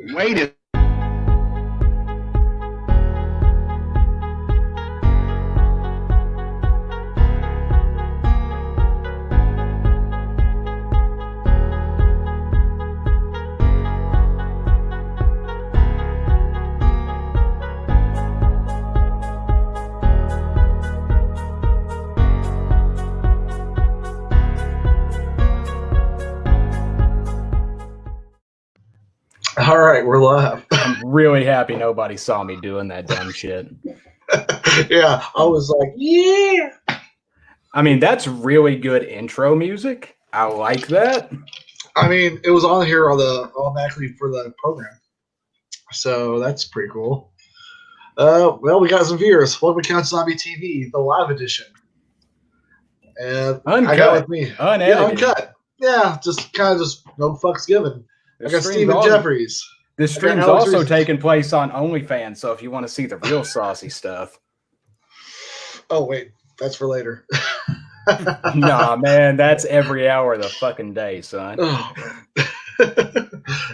Wait a All right, we're live. I'm really happy nobody saw me doing that dumb shit. Yeah, I was like, yeah. I mean, that's really good intro music. I like that. I mean, it was on here automatically for the program, so that's pretty cool. Well, we got some viewers. Welcome to Couch Zombie TV, the live edition. And I got with me, uncut. Yeah, just no fucks given. I got Stephen Jeffries. This stream's also taking place on OnlyFans, so if you want to see the real saucy stuff. Oh wait, that's for later. Nah, man, that's every hour of the fucking day, son. Oh,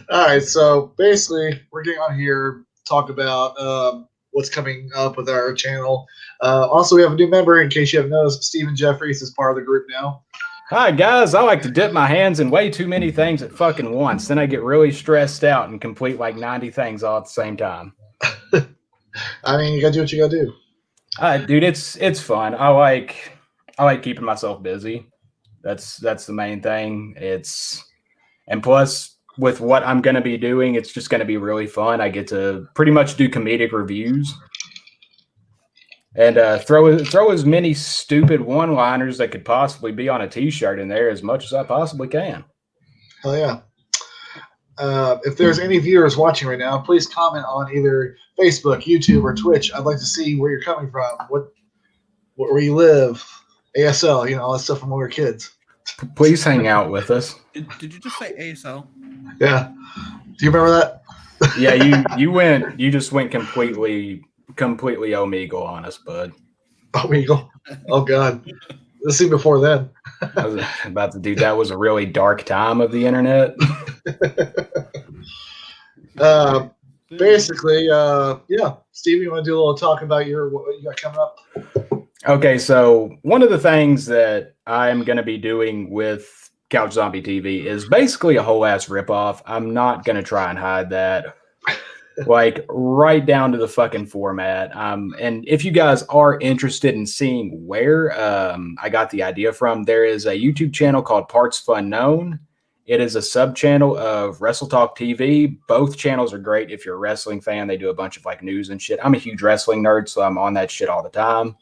all right, so basically, we're getting on here talk about what's coming up with our channel. Also, we have a new member. In case you haven't noticed, Stephen Jeffries is part of the group now. Hi, guys. I like to dip my hands in way too many things at fucking once. Then I get really stressed out and complete like 90 things all at the same time. I mean, you gotta do what you gotta do. Dude, it's fun. I like keeping myself busy. That's the main thing. And plus with what I'm gonna be doing, it's just gonna be really fun. I get to pretty much do comedic reviews. And throw as many stupid one-liners that could possibly be on a T-shirt in there as much as I possibly can. Hell yeah. If there's any viewers watching right now, please comment on either Facebook, YouTube, or Twitch. I'd like to see where you're coming from, where you live, ASL, all that stuff from when we were kids. Please hang out with us. Did you just say ASL? Yeah. Do you remember that? Yeah, you just went completely Omegle on us, bud. Omegle? Oh God. Let's see before then. I was about to do that. Was a really dark time of the internet. Basically, yeah. Steve, you want to do a little talk about what you got coming up? Okay, so one of the things that I'm going to be doing with Couch Zombie TV is basically a whole ass ripoff. I'm not going to try and hide that. Like right down to the fucking format. And if you guys are interested in seeing where I got the idea from, there is a YouTube channel called Parts Fun Known. It is a sub channel of Wrestle Talk TV. Both channels are great if you're a wrestling fan. They do a bunch of like news and shit. I'm a huge wrestling nerd, so I'm on that shit all the time.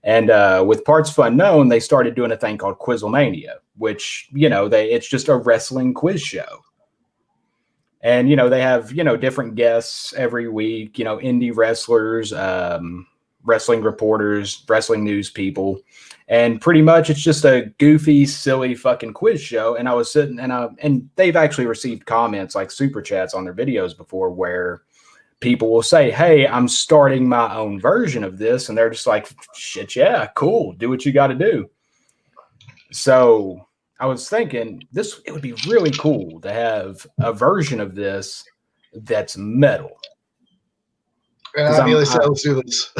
And with Parts Fun Known, they started doing a thing called Quizlemania, which, it's just a wrestling quiz show. And, they have, different guests every week, indie wrestlers, wrestling reporters, wrestling news people. And pretty much it's just a goofy, silly fucking quiz show. And I was sitting and they've actually received comments like super chats on their videos before where people will say, hey, I'm starting my own version of this. And they're just like, shit, yeah, cool. Do what you got to do. So I was thinking it would be really cool to have a version of this that's metal. And I immediately said, let's do this.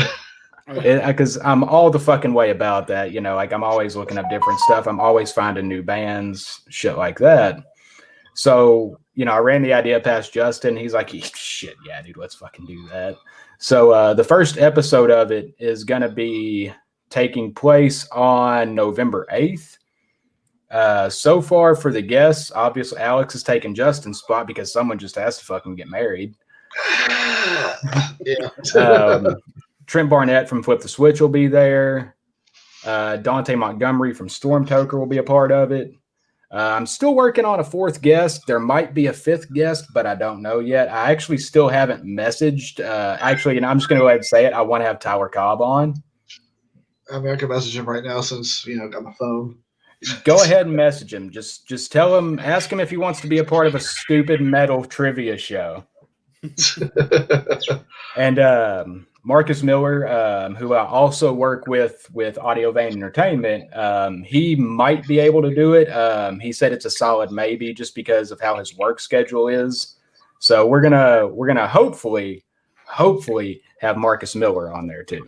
Because I'm all the fucking way about that. Like I'm always looking up different stuff. I'm always finding new bands, shit like that. So, I ran the idea past Justin. He's like, shit, yeah, dude, let's fucking do that. So the first episode of it is going to be taking place on November 8th. So far for the guests, obviously Alex has taken Justin's spot because someone just has to fucking get married. Yeah. Trent Barnett from Flip the Switch will be there. Dante Montgomery from Storm Toker will be a part of it. I'm still working on a fourth guest. There might be a fifth guest, but I don't know yet. I actually still haven't messaged. I'm just going to go ahead and say it. I want to have Tyler Cobb on. I mean, I can message him right now since, I got my phone. Go ahead and message him. Just tell him, ask him if he wants to be a part of a stupid metal trivia show. And Marcus Miller, who I also work with Audio Vein Entertainment, he might be able to do it. He said it's a solid maybe just because of how his work schedule is. So we're gonna hopefully have Marcus Miller on there too.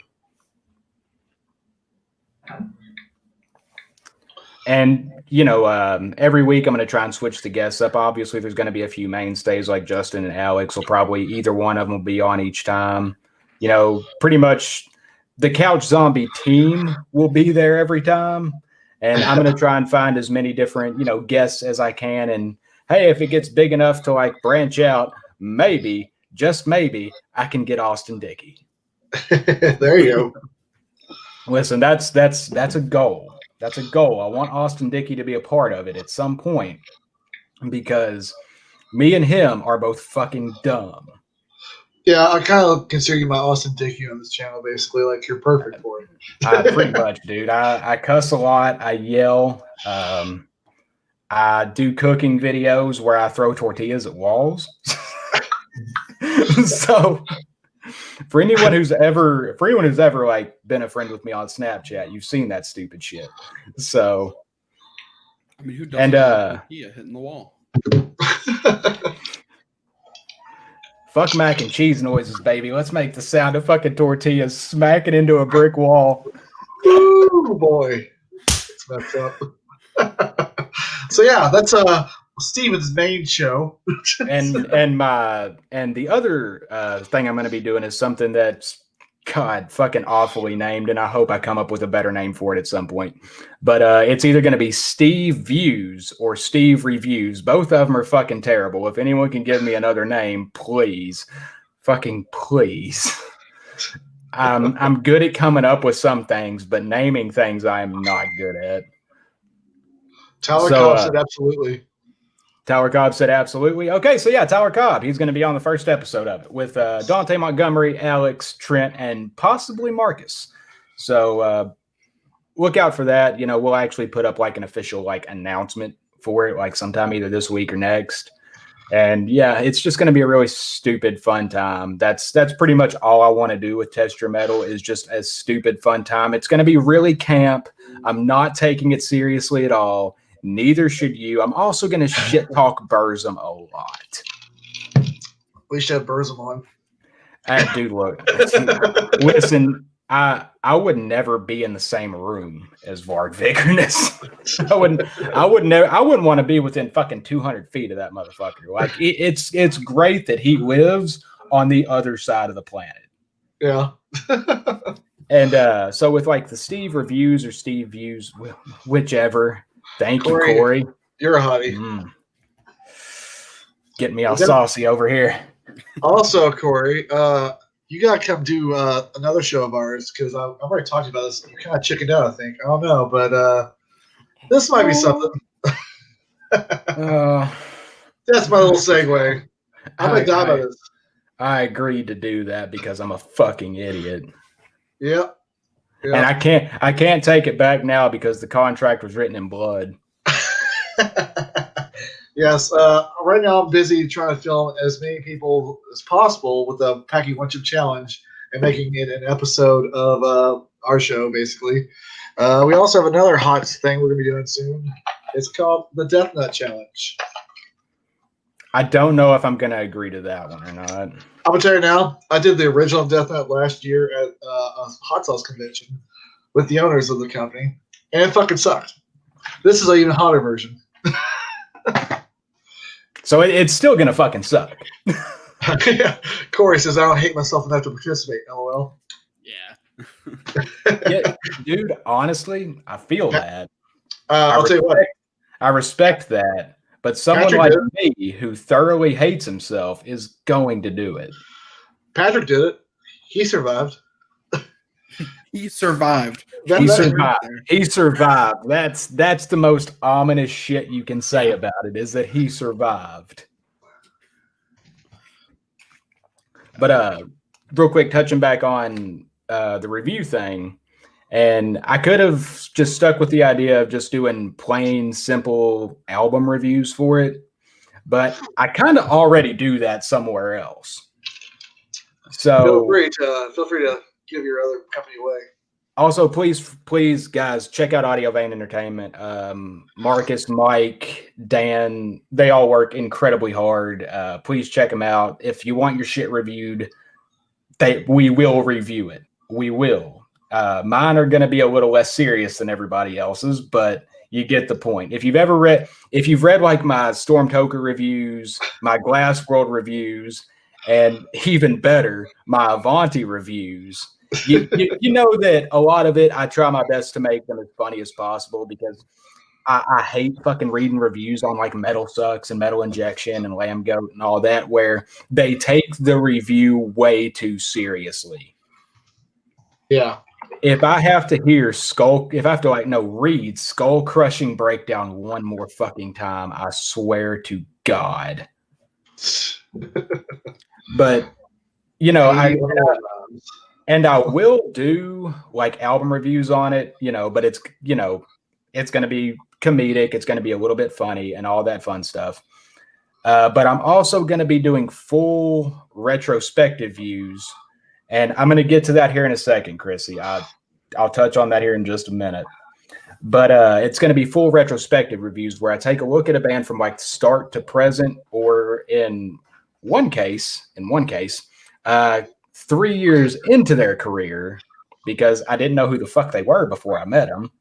And every week I'm going to try and switch the guests up. Obviously, there's going to be a few mainstays like Justin and Alex. Will probably either one of them will be on each time. Pretty much the Couch Zombie team will be there every time, and I'm going to try and find as many different guests as I can. And hey, if it gets big enough to like branch out, maybe just maybe I can get Austin Dickey. There you go. Listen, that's a goal. That's a goal. I want Austin Dickey to be a part of it at some point because me and him are both fucking dumb. Yeah, I kind of consider you my Austin Dickey on this channel, basically. Like, you're perfect for it. Pretty much, dude. I cuss a lot. I yell. I do cooking videos where I throw tortillas at walls. So for anyone who's ever like been a friend with me on Snapchat, you've seen that stupid shit. So I mean, who doesn't hitting the wall? Fuck mac and cheese noises, baby. Let's make the sound of fucking tortillas smacking into a brick wall. Ooh, boy. It's messed up. So yeah, that's Steven's main show. and the other thing I'm going to be doing is something that's fucking awfully named, and I hope I come up with a better name for it at some point. But it's either going to be Steve Views or Steve Reviews. Both of them are fucking terrible. If anyone can give me another name, please, fucking please. I'm good at coming up with some things, but naming things I am not good at. Tyler Cobb said absolutely. Tyler Cobb said absolutely. Okay, so yeah, Tyler Cobb. He's going to be on the first episode of it with Dante Montgomery, Alex, Trent, and possibly Marcus. So look out for that. We'll actually put up like an official like announcement for it, like sometime either this week or next. And yeah, it's just going to be a really stupid fun time. That's pretty much all I want to do with Test Your Metal is just a stupid fun time. It's going to be really camp. I'm not taking it seriously at all. Neither should you. I'm also going to shit talk Burzum a lot. We should have Burzum on. Dude, look. Listen, I would never be in the same room as Varg Vikernes. I wouldn't want to be within fucking 200 feet of that motherfucker. Like it's great that he lives on the other side of the planet. Yeah. And so with like the Steve Reviews or Steve Views, whichever. Thank you, Corey. You're a hottie. Getting me all saucy over here. Also, Corey, you gotta come do another show of ours because I've already talked about this. You kind of chickened out, I think. I don't know, but this might be something. That's my little segue. I'm gonna die by this. I agreed to do that because I'm a fucking idiot. Yeah. And I can't take it back now because the contract was written in blood. Yes. Right now I'm busy trying to film as many people as possible with the Packing One Chip Challenge and making it an episode of our show, basically. We also have another hot thing we're going to be doing soon. It's called the Death Nut Challenge. I don't know if I'm going to agree to that one or not. I'm going to tell you now, I did the original Death Nut last year at a hot sauce convention with the owners of the company, and it fucking sucked. This is an even hotter version. So it's still going to fucking suck. Yeah. Corey says, I don't hate myself enough to participate, LOL. Yeah, dude, honestly, I feel that. I'll tell you what. I respect that. But someone Patrick like did. me who thoroughly hates himself is going to do it. Patrick did it. He survived. He survived. He survived. That's the most ominous shit you can say about it is that he survived. But real quick, touching back on the review thing, and I could have just stuck with the idea of just doing plain, simple album reviews for it, but I kind of already do that somewhere else. So feel free to give your other company away. Also, please, guys, check out Audio Vein Entertainment. Marcus, Mike, Dan, they all work incredibly hard. Please check them out. If you want your shit reviewed, we will review it. We will. Mine are going to be a little less serious than everybody else's, but you get the point. If you've read like my Stormtoker reviews, my Glass World reviews, and even better, my Avanti reviews, you know that a lot of it, I try my best to make them as funny as possible because I hate fucking reading reviews on like Metal Sucks and Metal Injection and Lamb Goat and all that, where they take the review way too seriously. Yeah. If I have to read Skull Crushing Breakdown one more fucking time, I swear to God. But you know, I will do like album reviews on it, you know, but it's going to be comedic. It's going to be a little bit funny and all that fun stuff. But I'm also going to be doing full retrospective views, and I'm going to get to that here in a second, Chrissy. I'll touch on that here in just a minute. But it's going to be full retrospective reviews where I take a look at a band from like start to present, or in one case, 3 years into their career, because I didn't know who the fuck they were before I met them.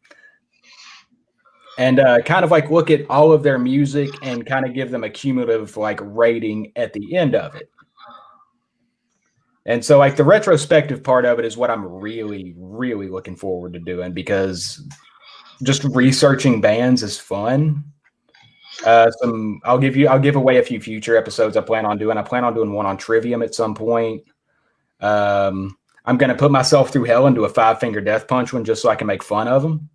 And kind of like look at all of their music and kind of give them a cumulative like rating at the end of it. And so like the retrospective part of it is what I'm really, really looking forward to doing, because just researching bands is fun. I'll give away a few future episodes I plan on doing. I plan on doing one on Trivium at some point. I'm going to put myself through hell and do a 5-finger death punch one just so I can make fun of them.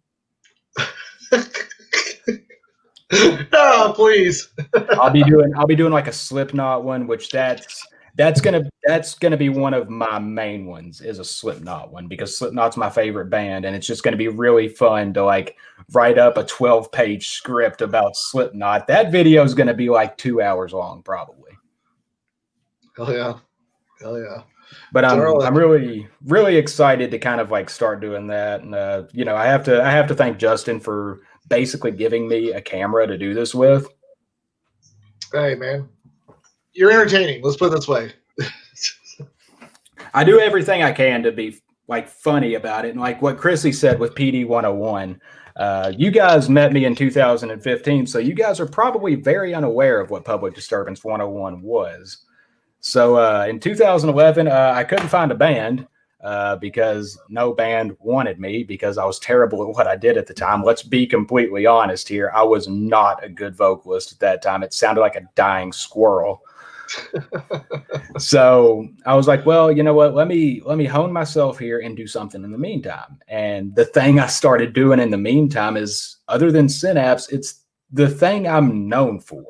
No, please. I'll be doing like a Slipknot one, which that's gonna be one of my main ones, is a Slipknot one, because Slipknot's my favorite band, and it's just gonna be really fun to like write up a 12-page script about Slipknot. That video is gonna be like 2 hours long, probably. Hell yeah. But I'm really, really excited to kind of like start doing that. And I have to thank Justin for basically giving me a camera to do this with. Hey man, you're entertaining. Let's put it this way. I do everything I can to be like funny about it. And like what Chrissy said with PD 101, you guys met me in 2015. So you guys are probably very unaware of what Public Disturbance 101 was. So in 2011, I couldn't find a band because no band wanted me, because I was terrible at what I did at the time. Let's be completely honest here. I was not a good vocalist at that time. It sounded like a dying squirrel. So I was like, well, you know what? Let me hone myself here and do something in the meantime. And the thing I started doing in the meantime is, other than Synapse, it's the thing I'm known for.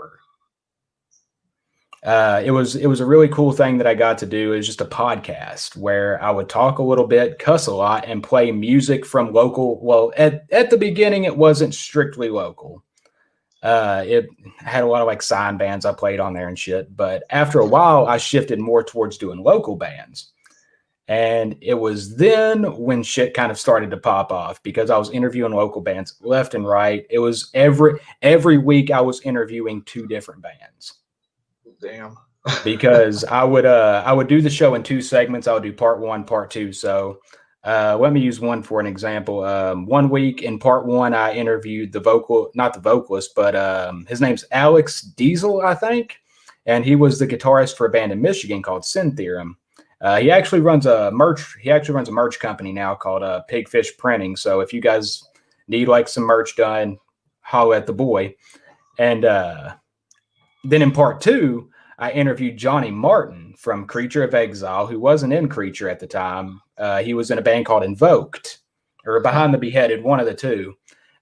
It was a really cool thing that I got to do. Is just a podcast where I would talk a little bit, cuss a lot, and play music from local. Well, at the beginning, it wasn't strictly local. It had a lot of like sign bands I played on there and shit. But after a while, I shifted more towards doing local bands. And it was then when shit kind of started to pop off, because I was interviewing local bands left and right. It was every week I was interviewing 2 different bands. Damn. Because I would do the show in 2 segments. I would do part 1, part 2. So let me use one for an example. One week in part 1, I interviewed not the vocalist, but his name's Alex Diesel, I think. And he was the guitarist for a band in Michigan called Sin Theorem. He actually runs a merch company now called Pigfish Printing. So if you guys need like some merch done, holler at the boy. And then in part 2, I interviewed Johnny Martin from Creature of Exile, who wasn't in Creature at the time. He was in a band called Invoked, or Behind the Beheaded, one of the 2.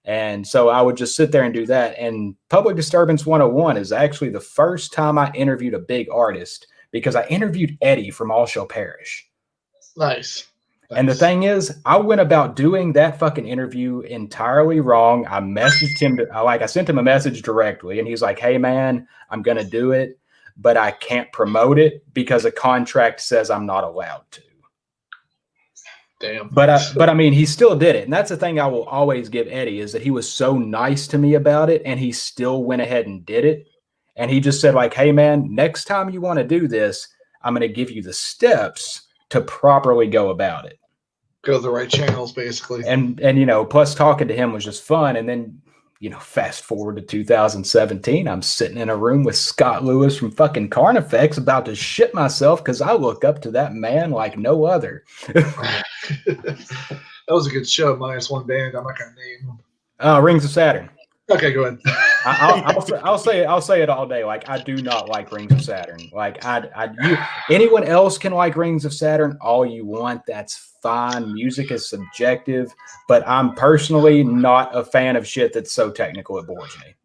And so I would just sit there and do that. And Public Disturbance 101 is actually the first time I interviewed a big artist, because I interviewed Eddie from All Shall Perish. Nice. And the thing is, I went about doing that fucking interview entirely wrong. I messaged him, I sent him a message directly, and he's like, hey man, I'm going to do it, but I can't promote it because a contract says I'm not allowed to. Damn. But I mean, he still did it, and that's the thing I will always give Eddie is that he was so nice to me about it, and he still went ahead and did it. And he just said, like, "Hey, man, next time you want to do this, I'm going to give you the steps to properly go about it. Go the right channels, basically." And you know, plus talking to him was just fun. And then, you know, fast forward to 2017, I'm sitting in a room with Scott Lewis from fucking Carnifex about to shit myself because I look up to that man like no other. That was a good show, minus one band. I'm not gonna name them. Rings of Saturn. Okay, go ahead. I'll say it all day. Like, I do not like Rings of Saturn. Like, anyone else can like Rings of Saturn all you want. That's fine. Music is subjective, but I'm personally not a fan of shit that's so technical it bores me.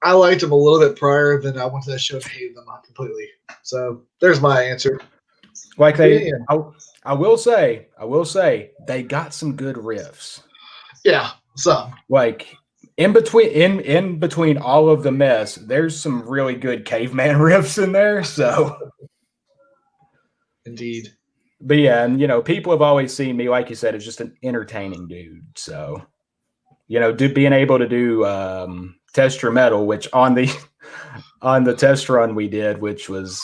I liked them a little bit prior, then I went to that show and hated them completely. So there's my answer. Like I will say they got some good riffs. Yeah, some. Like in between all of the mess, there's some really good caveman riffs in there. So indeed. But yeah, and you know, people have always seen me, like you said, as just an entertaining dude. So, you know, being able to do Test Your Metal, which on the test run we did, which was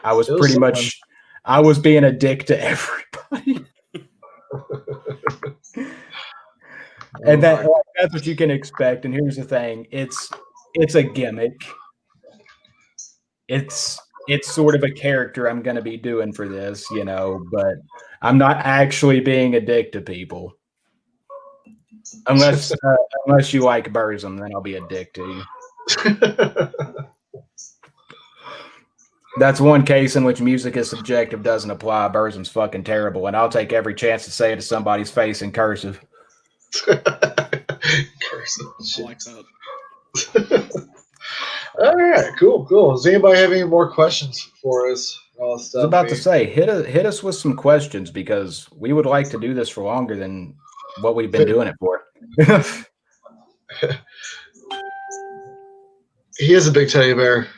I was being a dick to everybody. And that's what you can expect. And here's the thing: it's a gimmick. It's sort of a character I'm going to be doing for this, you know, but I'm not actually being a dick to people. Unless you like Burzum, then I'll be a dick to you. That's one case in which music is subjective doesn't apply. Burzum's fucking terrible, and I'll take every chance to say it to somebody's face in cursive. Cursive. I like that. All right, cool. Does anybody have any more questions for us? I was about to say, hit us with some questions because we would like to do this for longer than what we've been doing it for. He is a big teddy bear.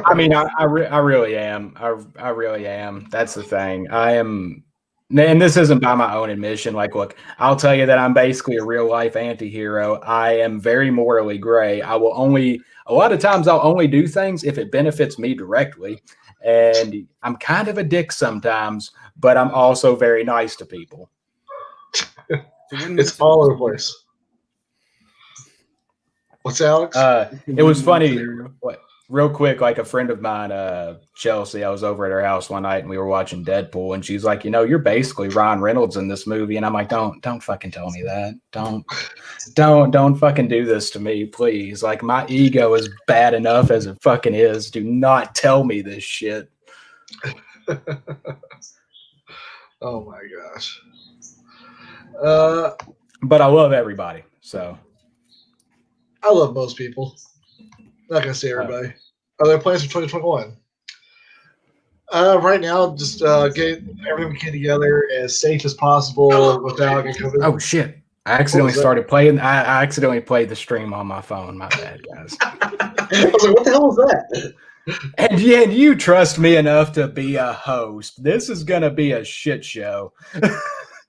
I mean, I really am. I really am. That's the thing. I am. And this isn't by my own admission. Like, look, I'll tell you that I'm basically a real life anti-hero. I am very morally gray. A lot of times I'll only do things if it benefits me directly. And I'm kind of a dick sometimes, but I'm also very nice to people. It's all over the place. What's Alex? It was funny. Real quick, like a friend of mine, Chelsea, I was over at her house one night and we were watching Deadpool, and she's like, you know, you're basically Ryan Reynolds in this movie. And I'm like, don't fucking tell me that. Don't fucking do this to me, please. Like, my ego is bad enough as it fucking is. Do not tell me this shit. Oh my gosh. But I love everybody, so. I love most people. Not gonna say everybody. Are there plans for 2021? Right now, just get everything we can together as safe as possible without getting COVID. Oh shit! I accidentally started playing. I accidentally played the stream on my phone. My bad, guys. I was like, "What the hell was that?" And you trust me enough to be a host. This is gonna be a shit show.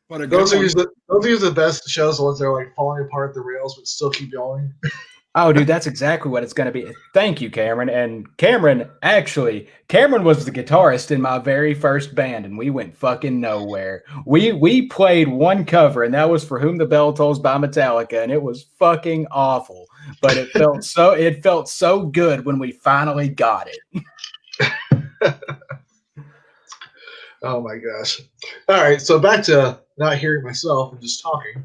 Those are usually the best shows. The ones that are like falling apart at the rails, but still keep going. Oh, dude, that's exactly what it's going to be. Thank you, Cameron. And Cameron was the guitarist in my very first band, and we went fucking nowhere. We played one cover, and that was For Whom the Bell Tolls by Metallica, and it was fucking awful. But it felt so good when we finally got it. Oh my gosh. All right, so back to not hearing myself and just talking.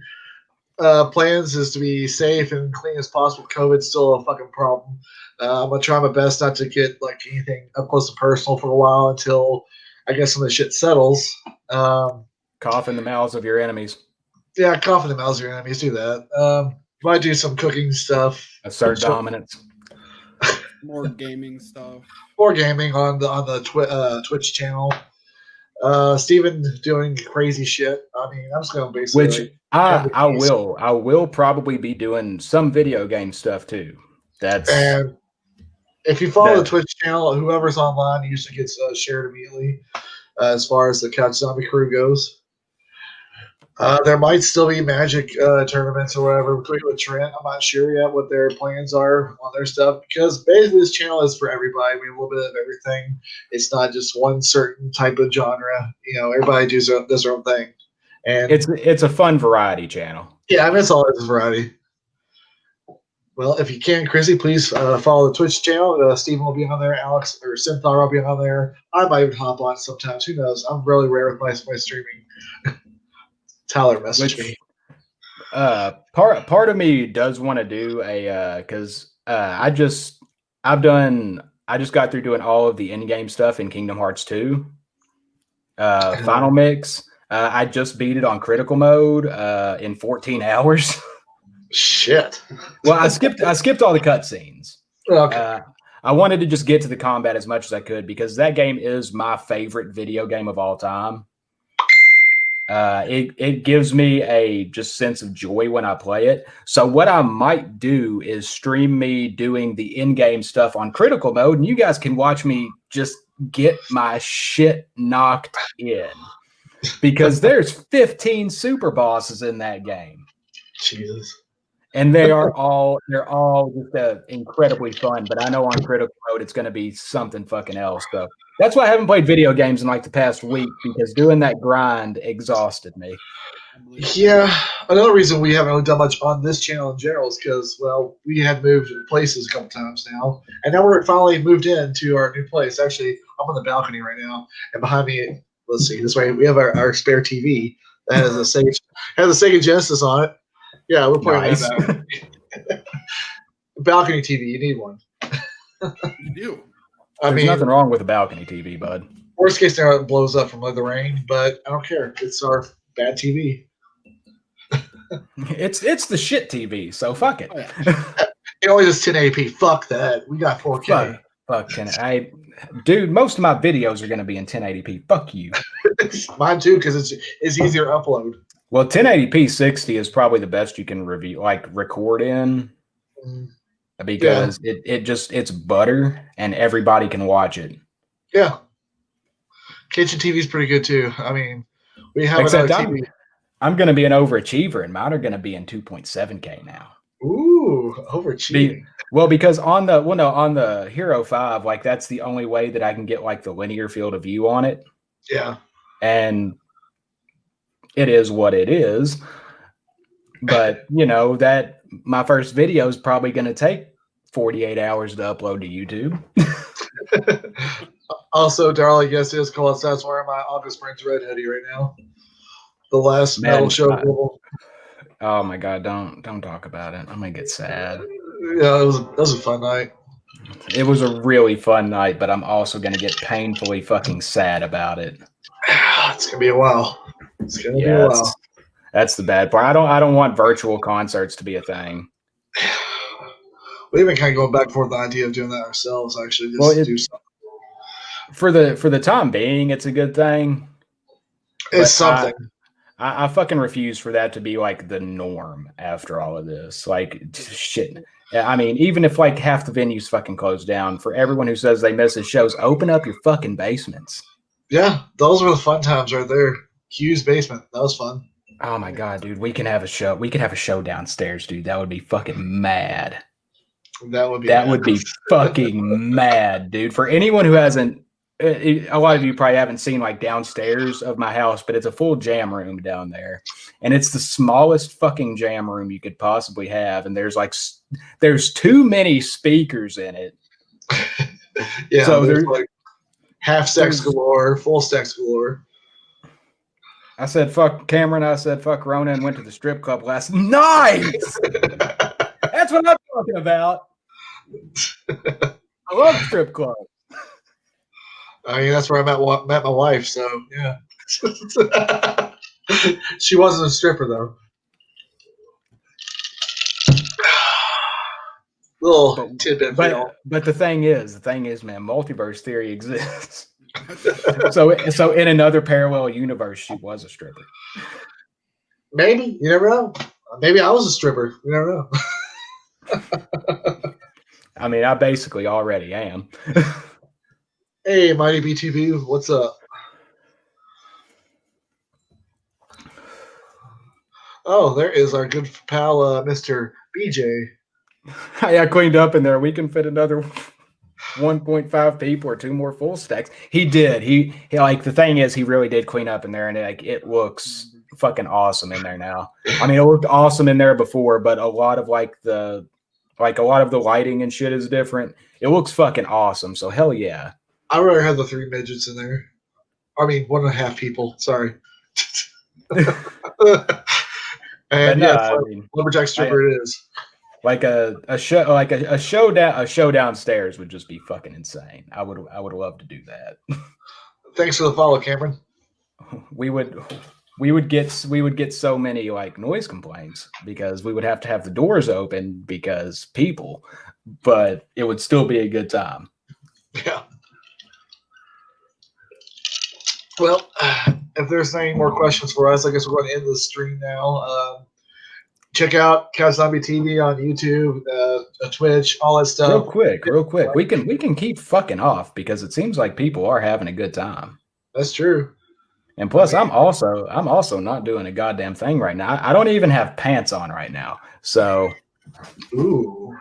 Plans is to be safe and clean as possible. COVID's still a fucking problem. I'm gonna try my best not to get like anything up close and personal for a while until I guess some of the shit settles. Cough in the mouths of your enemies. Yeah, cough in the mouths of your enemies. Do that. Might do some cooking stuff. Assert dominance. More gaming stuff. More gaming on the Twitch channel. Steven doing crazy shit. I mean, I'm just gonna basically. I will probably be doing some video game stuff too. And if you follow the Twitch channel, whoever's online usually gets shared immediately. as far as the Couch Zombie crew goes. There might still be Magic tournaments or whatever between with Trent. I'm not sure yet what their plans are on their stuff because basically this channel is for everybody. We have a little bit of everything. It's not just one certain type of genre. Everybody does their own thing. And it's a fun variety channel. Yeah, I mean, it's all it's variety. Well, if you can, Chrissy, please follow the Twitch channel. Steven will be on there. Alex or Synthar will be on there. I might even hop on sometimes. Who knows? I'm really rare with my streaming. Tyler messaged me. Part of me does want to do a because I just got through doing all of the in-game stuff in Kingdom Hearts 2 Final Mix. I just beat it on critical mode in 14 hours. Shit. Well, I skipped all the cutscenes. Okay. I wanted to just get to the combat as much as I could because that game is my favorite video game of all time. It gives me a just sense of joy when I play it. So what I might do is stream me doing the in-game stuff on critical mode, and you guys can watch me just get my shit knocked in. Because there's 15 super bosses in that game. Jesus. And they're all just incredibly fun. But I know on critical mode it's going to be something fucking else. So that's why I haven't played video games in like the past week because doing that grind exhausted me. Yeah, another reason we haven't really done much on this channel in general is because, well, we had moved places a couple times now, and now we're finally moved into our new place. Actually, I'm on the balcony right now, and behind me, let's see, this way we have our spare TV that has a Sega Genesis on it. Yeah, we're playing nice. that. Balcony TV, you need one. You do. There's nothing wrong with a balcony TV, bud. Worst case scenario, it blows up from the rain, but I don't care. It's our bad TV. It's the shit TV, so fuck it. Oh, yeah. It only does 1080p. Fuck that. We got 4K. Fuck 10. Dude, most of my videos are going to be in 1080p. Fuck you. Mine too, because it's easier to upload. Well, 1080p 60 is probably the best you can record in because it's butter and everybody can watch it. Yeah. Kitchen TV is pretty good too. I mean, we have Except another TV. I'm going to be an overachiever, and mine are going to be in 2.7K now. Ooh, overachieving. Well, because on the Hero 5, like that's the only way that I can get like the linear field of view on it. Yeah. And it is what it is. But that my first video is probably going to take 48 hours to upload to YouTube. Also, Darla, yes, it is cold outside. That's wearing my August Springs red hoodie right now. The last metal show. Oh my God! Don't talk about it. I'm gonna get sad. Yeah, it was a fun night. It was a really fun night, but I'm also gonna get painfully fucking sad about it. It's gonna be a while. It's gonna be a while. That's the bad part. I don't want virtual concerts to be a thing. We've been kind of going back and forth the idea of doing that ourselves. Actually, just do something. For the time being, it's a good thing. It's something. I fucking refuse for that to be like the norm after all of this. Like shit. I mean, even if like half the venues fucking closed down, for everyone who says they miss his shows, open up your fucking basements. Yeah, those were the fun times right there. Hugh's basement. That was fun. Oh my God, dude. We can have a show. We could have a show downstairs, dude. That would be fucking mad. That would be fucking mad, dude. For anyone who hasn't, a lot of you probably haven't seen like downstairs of my house, but it's a full jam room down there, and it's the smallest fucking jam room you could possibly have. And there's too many speakers in it. Yeah, so there's like half stacks galore, full stacks galore. I said fuck Cameron. I said fuck Rona, and went to the strip club last night. That's what I'm talking about. I love strip clubs. I mean, that's where I met my wife. So yeah, she wasn't a stripper though. Little tidbit. But the thing is, man, multiverse theory exists. so in another parallel universe, she was a stripper. Maybe, you never know. Maybe I was a stripper. You never know. I mean, I basically already am. Hey, Mighty BTV, what's up? Oh, there is our good pal, Mr. BJ. I cleaned up in there. We can fit another 1.5 people or 2 more full stacks. He did. He like the thing is he really did clean up in there, and it looks fucking awesome in there now. I mean, it looked awesome in there before, but a lot of the lighting and shit is different. It looks fucking awesome. So hell yeah. I'd rather have the 3 midgets in there. I mean, 1.5 people. Sorry. And lumberjack stripper it is. Like a show downstairs would just be fucking insane. I would love to do that. Thanks for the follow, Cameron. We would get so many like noise complaints because we would have to have the doors open because people, but it would still be a good time. Yeah. Well, if there's any more questions for us, I guess we're going to end the stream now. Check out Couch Zombie TV on YouTube, Twitch, all that stuff. Real quick. We can keep fucking off because it seems like people are having a good time. That's true. And plus, I'm also not doing a goddamn thing right now. I don't even have pants on right now. So, ooh,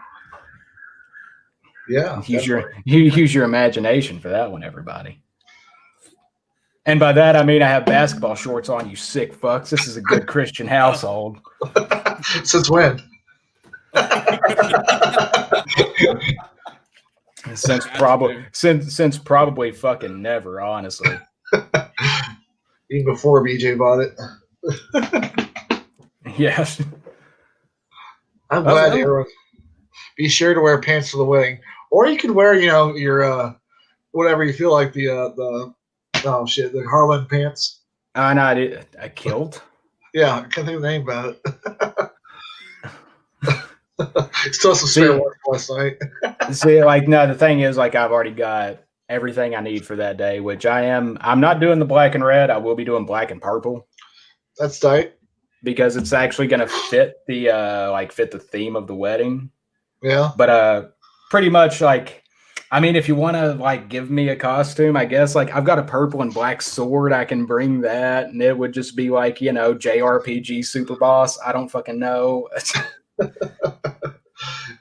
yeah. Use your imagination for that one, everybody. And by that, I mean I have basketball shorts on, you sick fucks. This is a good Christian household. Since when? Since probably fucking never, honestly. Even before BJ bought it. Yes. I'm glad everyone. Be sure to wear pants for the wedding, or you could wear, your whatever you feel like the Harlan pants. A kilt. Yeah, I can't think of the name about it. Still some spare work last night. See, like, no, the thing is, like, I've already got everything I need for that day, which I'm not doing the black and red. I will be doing black and purple. That's tight. Because it's actually going to fit the theme of the wedding. Yeah. But pretty much, like, I mean, if you want to, like, give me a costume, I guess, like, I've got a purple and black sword. I can bring that, and it would just be like, JRPG Super Boss. I don't fucking know.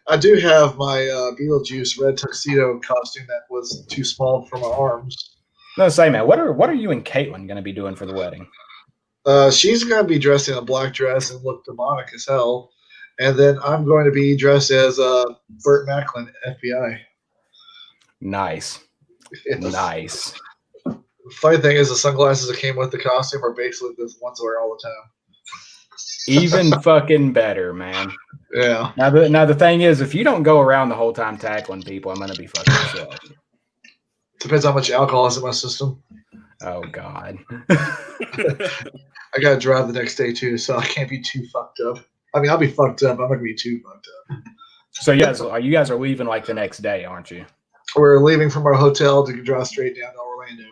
I do have my Beetlejuice red tuxedo costume that was too small for my arms. No, say, man, what are you and Caitlin going to be doing for the wedding? She's going to be dressed in a black dress and look demonic as hell. And then I'm going to be dressed as Burt Macklin, FBI. Nice. Yes. Nice. The funny thing is the sunglasses that came with the costume are basically the ones I wear all the time. Even fucking better, man. Yeah. Now the thing is, if you don't go around the whole time tackling people, I'm going to be fucking upset. Depends how much alcohol is in my system. Oh, God. I got to drive the next day, too, so I can't be too fucked up. I mean, I'll be fucked up. I'm not going to be too fucked up. So, yes, you guys are leaving, like, the next day, aren't you? We're leaving from our hotel to drive straight down to Orlando.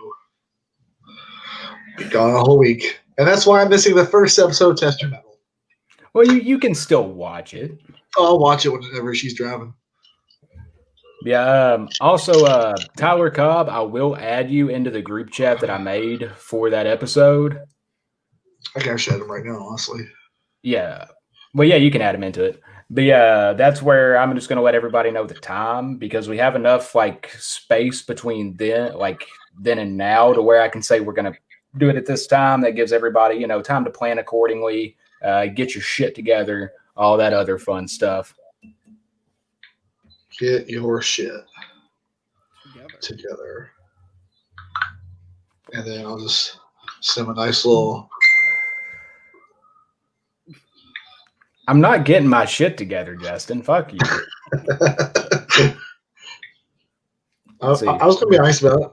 Be gone a whole week. And that's why I'm missing the first episode of Tester Metal. Well, you can still watch it. Oh, I'll watch it whenever she's driving. Yeah. Also, Tyler Cobb, I will add you into the group chat that I made for that episode. I can actually add him right now, honestly. Yeah. Well, yeah, you can add him into it. But yeah, that's where I'm just going to let everybody know the time because we have enough like space between then and now to where I can say we're going to do it at this time. That gives everybody, time to plan accordingly, get your shit together, all that other fun stuff. Get your shit together. And then I'll just send a nice little... I'm not getting my shit together, Justin. Fuck you. I was going to be nice about it.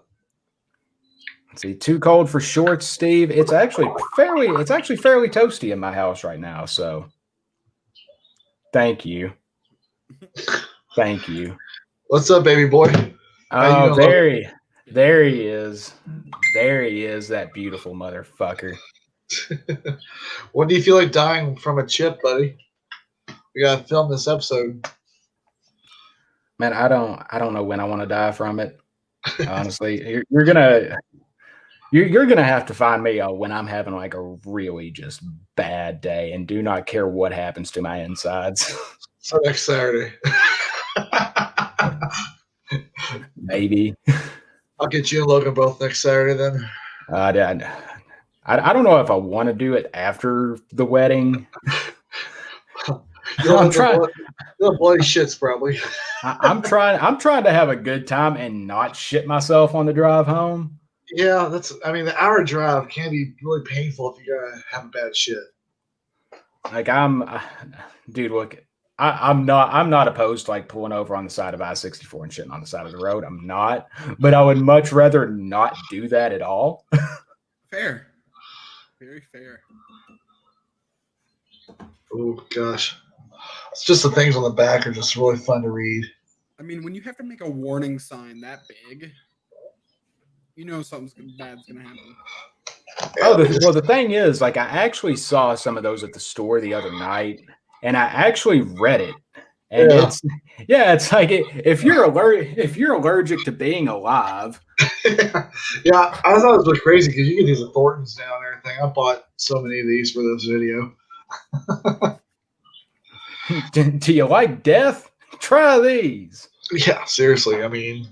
Let's see, too cold for shorts, Steve. It's actually fairly toasty in my house right now. So, thank you. Thank you. What's up, baby boy? Oh, there he is. There he is, that beautiful motherfucker. When do you feel like dying from a chip, buddy? We gotta film this episode. Man, I don't know when I want to die from it. Honestly, you're gonna. You're gonna have to find me when I'm having like a really just bad day and do not care what happens to my insides. So next Saturday. Maybe. I'll get you and Logan both next Saturday then. I don't know if I want to do it after the wedding. You'll bloody shits probably. I'm trying to have a good time and not shit myself on the drive home. Yeah, the hour drive can be really painful if you gotta have a bad shit. Like dude, look, I'm not opposed to like pulling over on the side of I-64 and shitting on the side of the road. I'm not, but I would much rather not do that at all. Fair. Very fair. Oh gosh. It's just the things on the back are just really fun to read. I mean, when you have to make a warning sign that big, you know something bad's gonna happen. The thing is, like, I actually saw some of those at the store the other night, and I actually read it. And it's like if you're allergic to being alive. Yeah, I thought it was crazy because you get these at Thornton's now and everything. I bought so many of these for this video. Do you like death? Try these. Yeah, seriously. I mean,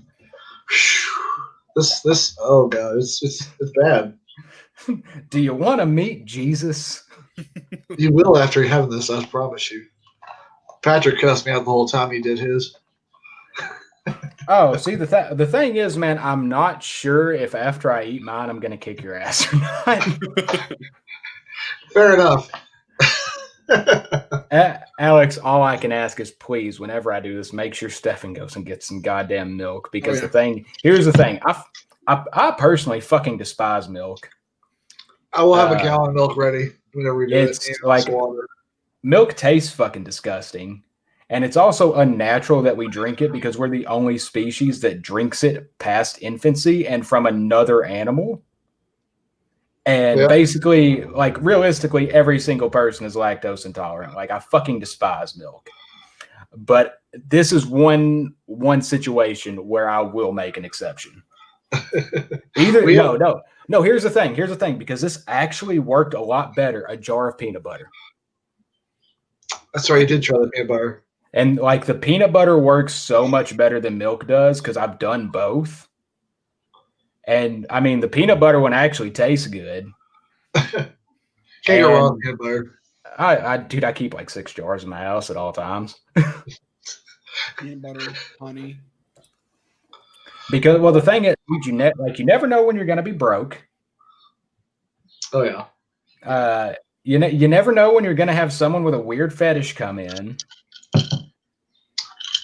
this oh god, it's bad. Do you want to meet Jesus? You will after having this, I promise you. Patrick cussed me out the whole time he did his. Oh, see, the thing is, man, I'm not sure if after I eat mine, I'm going to kick your ass or not. Fair enough. Alex, all I can ask is please, whenever I do this, make sure Stefan goes and gets some goddamn milk. Because here's the thing. I personally fucking despise milk. I will have a gallon of milk ready whenever we do it. It's like milk tastes fucking disgusting. And it's also unnatural that we drink it because we're the only species that drinks it past infancy and from another animal. And basically, like, realistically, every single person is lactose intolerant. Like, I fucking despise milk. But this is one situation where I will make an exception. No, here's the thing, because this actually worked a lot better, a jar of peanut butter. That's right, you did try the peanut butter. And, like, the peanut butter works so much better than milk does because I've done both. And, I mean, the peanut butter one actually tastes good. Can't go wrong with peanut butter. Dude, I keep, like, 6 jars in my house at all times. Peanut butter, honey. Because, well, the thing is, you never know when you're going to be broke. Oh, yeah. You never know when you're going to have someone with a weird fetish come in.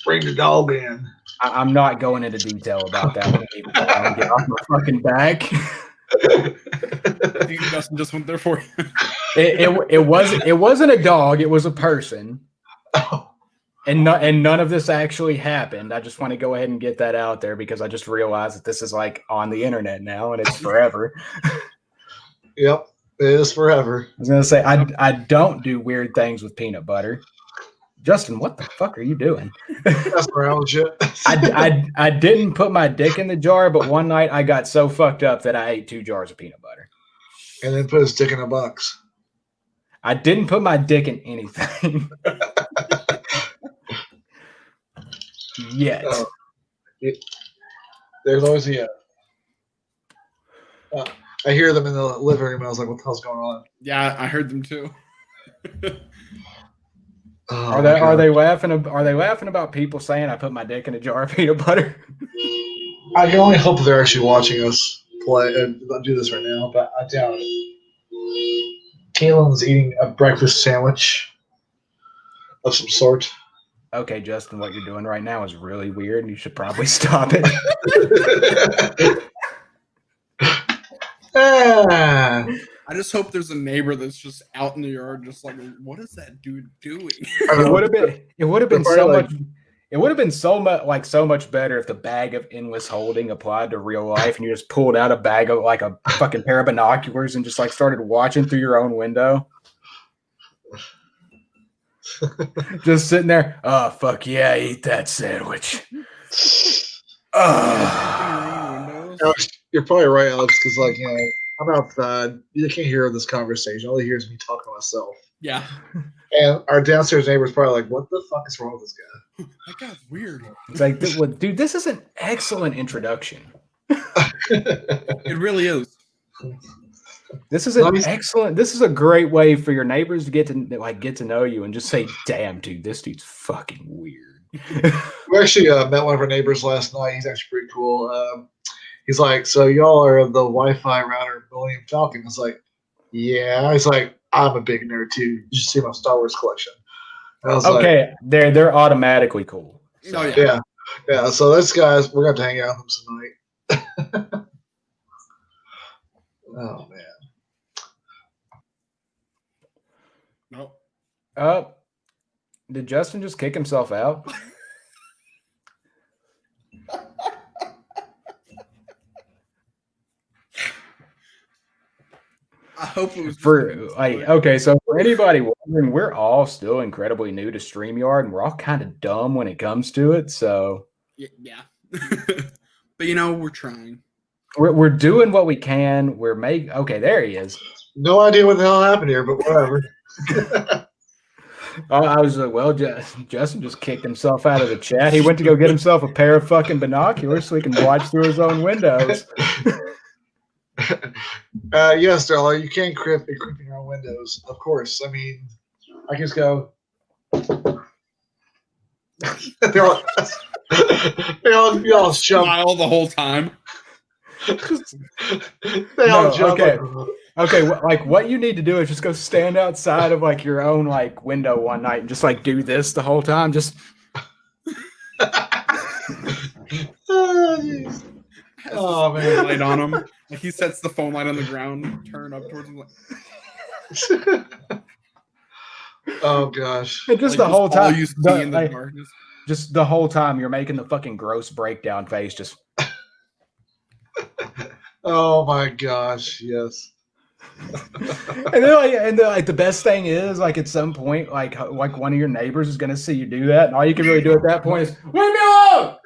Bring the dog in. I'm not going into detail about that. Get off my fucking back. I think Dustin just went there for you. It wasn't a dog. It was a person. Oh. And none of this actually happened. I just want to go ahead and get that out there because I just realized that this is like on the internet now and it's forever. Yep, it is forever. I was gonna say I don't do weird things with peanut butter. Justin, what the fuck are you doing? That's around shit. I didn't put my dick in the jar, but one night I got so fucked up that I ate 2 jars of peanut butter. And then put his dick in a box. I didn't put my dick in anything. Yet. There's always a I hear them in the living room and I was like, what the hell's going on? Yeah, I heard them too. Are they laughing about people saying I put my dick in a jar of peanut butter? I can only hope they're actually watching us play do this right now, but I doubt it. Kaylin's eating a breakfast sandwich of some sort. Okay, Justin, what you're doing right now is really weird. You should probably stop it. I just hope there's a neighbor that's just out in the yard, just like, what is that dude doing? It would have been so much better if the bag of endless holding applied to real life, and you just pulled out a bag of like a fucking pair of binoculars and just like started watching through your own window. Just sitting there. Oh, fuck yeah, eat that sandwich. you're probably right, Alex, because like I'm outside. You can't hear this conversation. All you hear is me talking to myself. Yeah. And our downstairs neighbor's probably like, "What the fuck is wrong with this guy?" That guy's weird. It's like, dude, this is an excellent introduction. It really is. This is an excellent. This is a great way for your neighbors to get to know you and just say, "Damn, dude, this dude's fucking weird." We actually met one of our neighbors last night. He's actually pretty cool. He's like, "So y'all are the Wi-Fi router, Millennium Falcon?" It's like, "Yeah." He's like, "I'm a big nerd too. You should see my Star Wars collection." I was okay, they're automatically cool. So. Oh yeah. So this guy's, we're going to hang out with him tonight. Oh man. Nope. Did Justin just kick himself out? I hope it was okay. So for anybody wondering, we're all still incredibly new to StreamYard, and we're all kind of dumb when it comes to it. So yeah. But we're trying. We're doing what we can. Okay, there he is. No idea what the hell happened here, but whatever. I was like, well, Justin just kicked himself out of the chat. He went to go get himself a pair of fucking binoculars so he can watch through his own windows. Yes, Darla, you can encrypt your own windows, of course. I mean, I can just go. they all jump. Smile the whole time. They all jump. Okay, like what you need to do is just go stand outside of like your own like window one night and just like do this the whole time. Just oh man, light on him. Like he sets the phone light on the ground, turn up towards him. Oh gosh! And just like the whole time, you see in the darkness. Just the whole time you're making the fucking gross breakdown face. Just. Oh my gosh! Yes. And then the best thing is like at some point like one of your neighbors is gonna see you do that, and all you can really do at that point is leave me alone.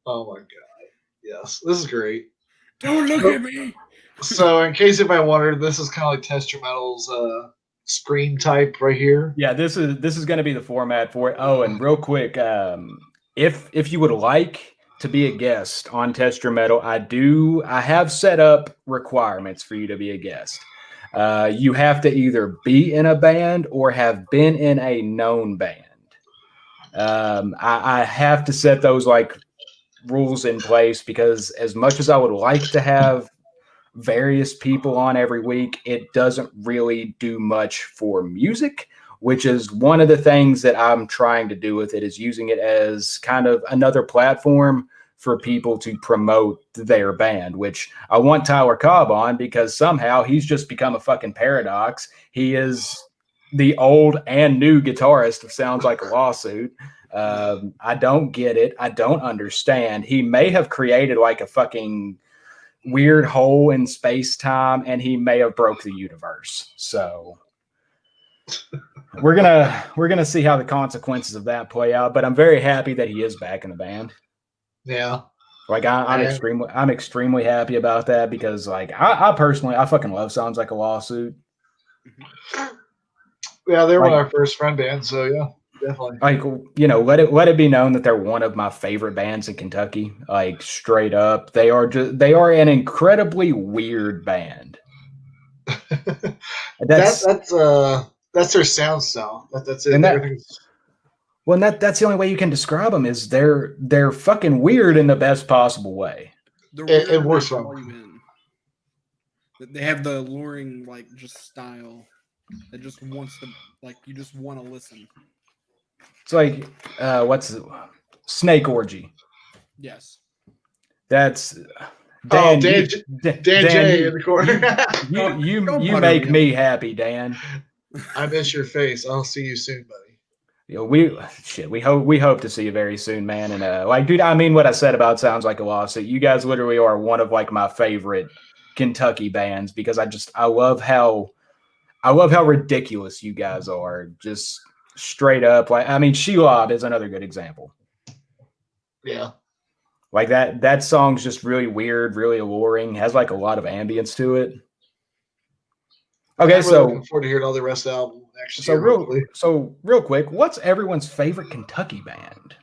Oh my god! Yes, this is great. Don't look at me. So, in case anybody wondered, this is kind of like Test Your Metal's screen type right here. Yeah, this is going to be the format for it. Oh, and real quick, if you would like to be a guest on Test Your Metal, I have set up requirements for you to be a guest. You have to either be in a band or have been in a known band. I have to set those like rules in place because as much as I would like to have various people on every week, it doesn't really do much for music, which is one of the things that I'm trying to do with it, is using it as kind of another platform for people to promote their band, which I want Tyler Cobb on because somehow he's just become a fucking paradox. He is the old and new guitarist of Sounds Like a Lawsuit. I don't get it. I don't understand. He may have created like a fucking weird hole in space-time, and he may have broke the universe. So we're gonna see how the consequences of that play out. But I'm very happy that he is back in the band. Yeah, like I'm extremely happy about that because like I personally fucking love Sounds Like a Lawsuit. Yeah, they were our first friend band, so yeah. Definitely. Like, let it be known that they're one of my favorite bands in Kentucky. Like straight up, they are an incredibly weird band. That's their sound style. That's it. And that's the only way you can describe them is they're fucking weird in the best possible way. It works for them. They have the alluring just style that just wants to you just want to listen. It's like, what's it? Snake Orgy. Yes. That's Dan. Dan J in the corner. You make me happy, Dan. I miss your face. I'll see you soon, buddy. We hope to see you very soon, man. And dude, I mean what I said about Sounds Like a Lawsuit. You guys literally are one of my favorite Kentucky bands because I love how ridiculous you guys are. Just straight up, Shelob is another good example. Yeah. Like that song's just really weird, really alluring, has like a lot of ambience to it. Okay, I'm really looking forward to hearing all the rest of the album next year. Hopefully. Real quick, what's everyone's favorite Kentucky band?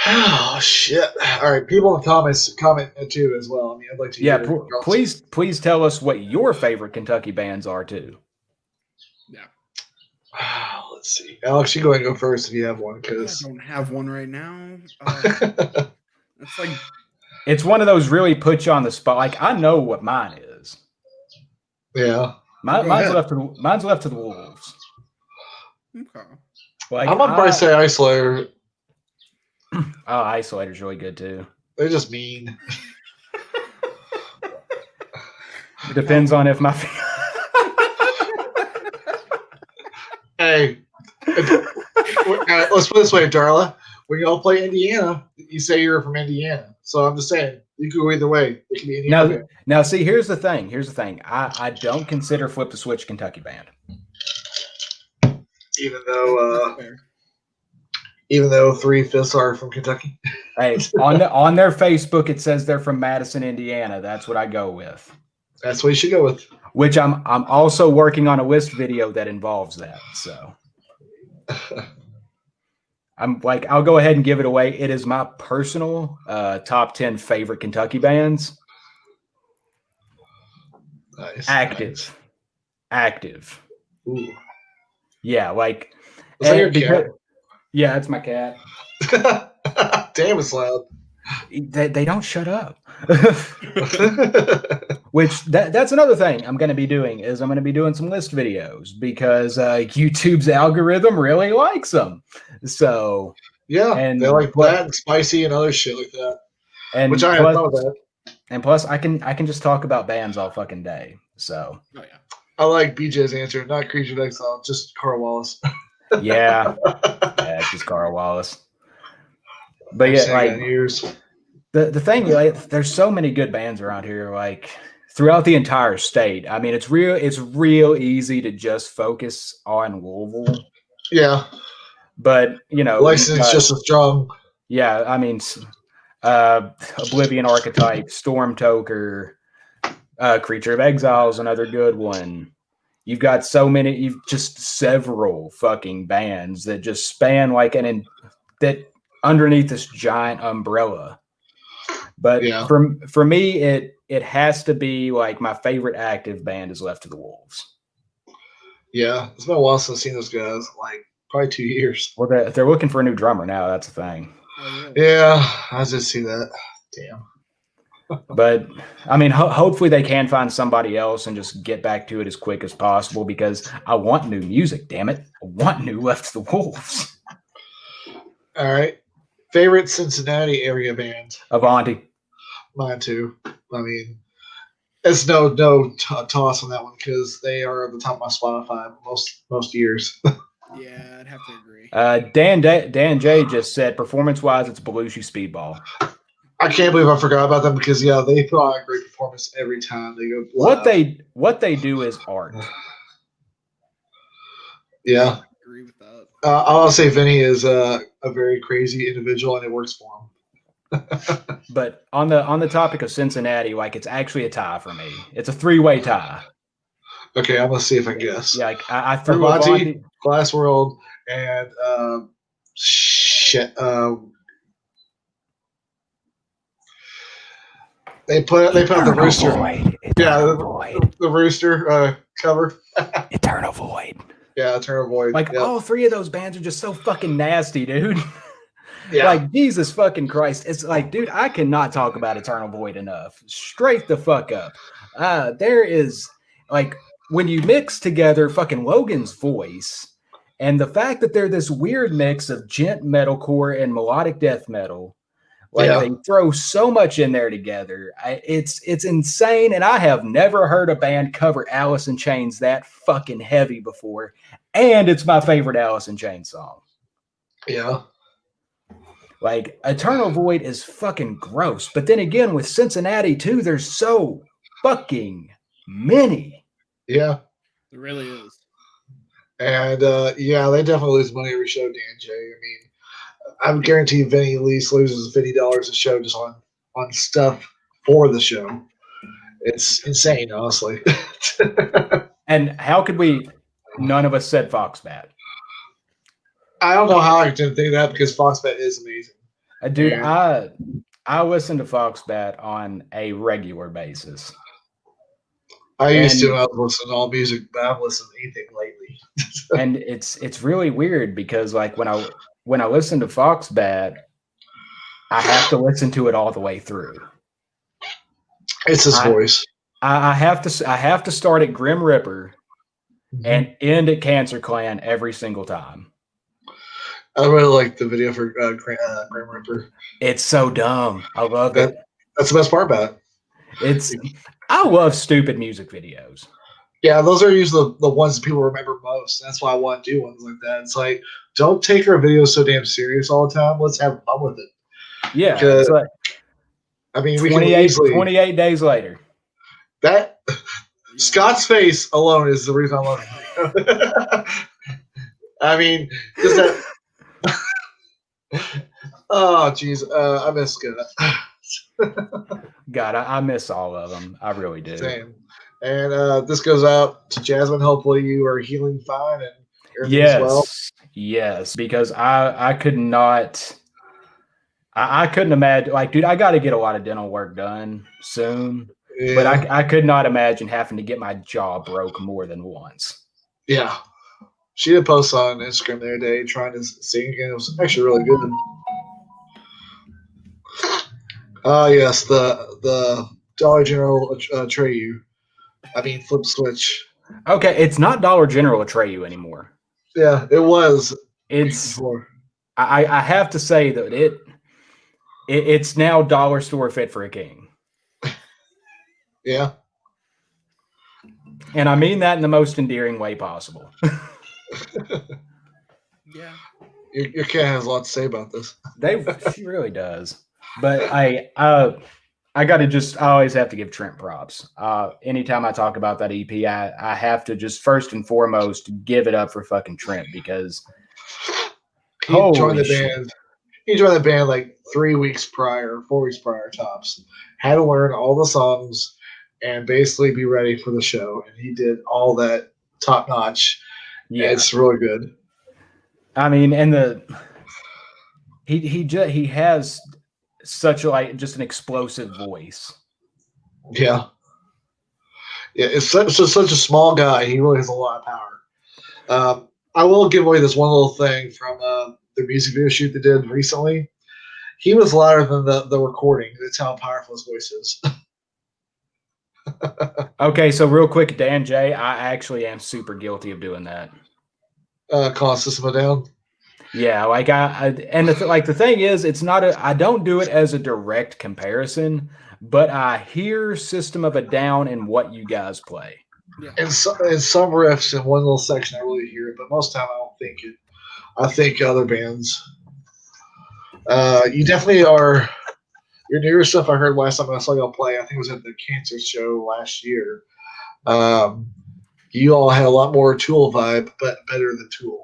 Oh shit! All right, people in the comments comment too as well. I mean, I'd like to. Yeah, please tell us what your favorite Kentucky bands are too. Yeah. Let's see, Alex, you go ahead and go first if you have one, because I don't have one right now. It's like it's one of those really put you on the spot. Like I know what mine is. Yeah, mine's left to the wolves. Okay. Like I'm on Bryce say Isolator. Oh, Isolator's really good too. They're just mean. It depends on if my. Hey, let's put it this way, Darla. When y'all play Indiana, you say you're from Indiana. So I'm just saying, you could go either way. It can be Indiana. Now, see, here's the thing. I don't consider Flip the Switch Kentucky band. Even though 3/5 are from Kentucky. Hey, on their Facebook, it says they're from Madison, Indiana. That's what I go with. That's what you should go with. Which I'm also working on a list video that involves that. So I'll go ahead and give it away. It is my personal top 10 favorite Kentucky bands. Nice. Active. Ooh. Yeah, like. Is that your cat? Yeah, it's my cat. Damn, it's loud. They don't shut up. Which that's another thing I'm going to be doing is I'm going to be doing some list videos because YouTube's algorithm really likes them. So yeah, and they like that and spicy and other shit like that. And which I have thought that. And plus, I can just talk about bands all fucking day. So I like BJ's answer, not Creature of Exile, just Carl Wallace. Yeah, it's just Carl Wallace. But yeah, like the thing, like, there's so many good bands around here, like throughout the entire state. I mean, it's real easy to just focus on Louisville. Yeah, but licensing's just as strong. Yeah, I mean, Oblivion Archetype, Storm Toker, Creature of Exile is another good one. You've got several fucking bands that just span like that underneath this giant umbrella. But for me, it has to be like my favorite active band is Left to the Wolves. Yeah, it's been a while since I've seen those guys, like probably 2 years. Well, they're looking for a new drummer now. That's the thing. Yeah, I just see that. Damn. But I mean, hopefully they can find somebody else and just get back to it as quick as possible because I want new music. Damn it, I want new Left to the Wolves. All right, favorite Cincinnati area band? Avanti. Mine too. I mean, it's no toss on that one because they are at the top of my Spotify most years. Yeah, I'd have to agree. Dan J just said performance-wise, it's Belushi Speedball. I can't believe I forgot about them because they put on a great performance every time they go live. What they do is art. Yeah, I agree with that. I'll say Vinny is a very crazy individual and it works for him. But on the topic of Cincinnati, like it's actually a tie for me. It's a 3-way tie. Okay, I'm gonna see if I can guess. Yeah, like I threw Avanti, Glass World, and shit. They put out the Rooster. The Rooster cover. Eternal Void. Yeah, Eternal Void. Like all 3 of those bands are just so fucking nasty, dude. Yeah. Like Jesus fucking Christ. It's like, dude, I cannot talk about Eternal Void enough. Straight the fuck up. There is like when you mix together fucking Logan's voice and the fact that they're this weird mix of gent metalcore and melodic death metal. Like they throw so much in there together. It's insane. And I have never heard a band cover Alice in Chains that fucking heavy before. And it's my favorite Alice in Chains song. Yeah. Like Eternal Void is fucking gross. But then again, with Cincinnati too, there's so fucking many. Yeah. It really is. And they definitely lose money every show, Dan J. I mean, I'm guaranteed Vinny at least loses $50 a show just on stuff for the show. It's insane, honestly. And how could we? None of us said Fox Bat. I don't know how I didn't think of that because Foxbet is amazing. Dude, Yeah. I listen to Fox Bat on a regular basis. I used to And- when I was listening to all music, but I haven't listened to anything lately. And it's really weird because like when I listen to Fox Bat, I have to listen to it all the way through. It's his voice. I have to start at Grim Reaper and end at Cancer Clan every single time. I really like the video for Grim Reaper. It's so dumb. I love it. That's the best part about it. I love stupid music videos. Yeah, those are usually the ones that people remember most. That's why I want to do ones like that. It's like, don't take our videos so damn serious all the time. Let's have fun with it. Yeah. Because, It's like I mean, we can 28, easily 28 days later. that Yeah. Scott's face alone is the reason I love it. I mean, just that. Oh, jeez. I miss Scott. God, I miss all of them. I really do. Same. And this goes out to Jasmine. Hopefully, you are healing fine and everything's well. Yes, because I could not. I couldn't imagine. Like, dude, I got to get a lot of dental work done soon. Yeah. But I could not imagine having to get my jaw broke more than once. Yeah. She did post on Instagram the other day trying to sing again. It was actually really good. Yes, the Dollar General Atreyu. I mean, flip switch. Okay, it's not Dollar General Atreyu anymore. Yeah, it was. It's Before. I have to say that it's now Dollar Store Fit for a King. Yeah. And I mean that in the most endearing way possible. Yeah. Your cat has a lot to say about this. She really does. But I always have to give Trent props. Anytime I talk about that EP, I have to just first and foremost give it up for fucking Trent because He joined Holy the shit. band. He joined the band like 4 weeks prior tops. Had to learn all the songs and basically be ready for the show. And he did all that top notch. yeah, It's really good. I mean, and he has such just an explosive voice. Yeah. Yeah, it's such a small guy. He really has a lot of power. I will give away this one little thing from the music video shoot they did recently. He was louder than the recording. That's how powerful his voice is. Okay, so real quick, Dan J, I actually am super guilty of doing that. Calling System of a Down. Yeah, like the thing is, it's not I don't do it as a direct comparison, but I hear System of a Down in what you guys play. Yeah. In some riffs in one little section, I really hear it, but most of the time I don't think it. I think other bands. You definitely are. Your newer stuff I heard last time I saw y'all play, I think it was at the Cancer show last year. You all had a lot more Tool vibe, but better than Tool.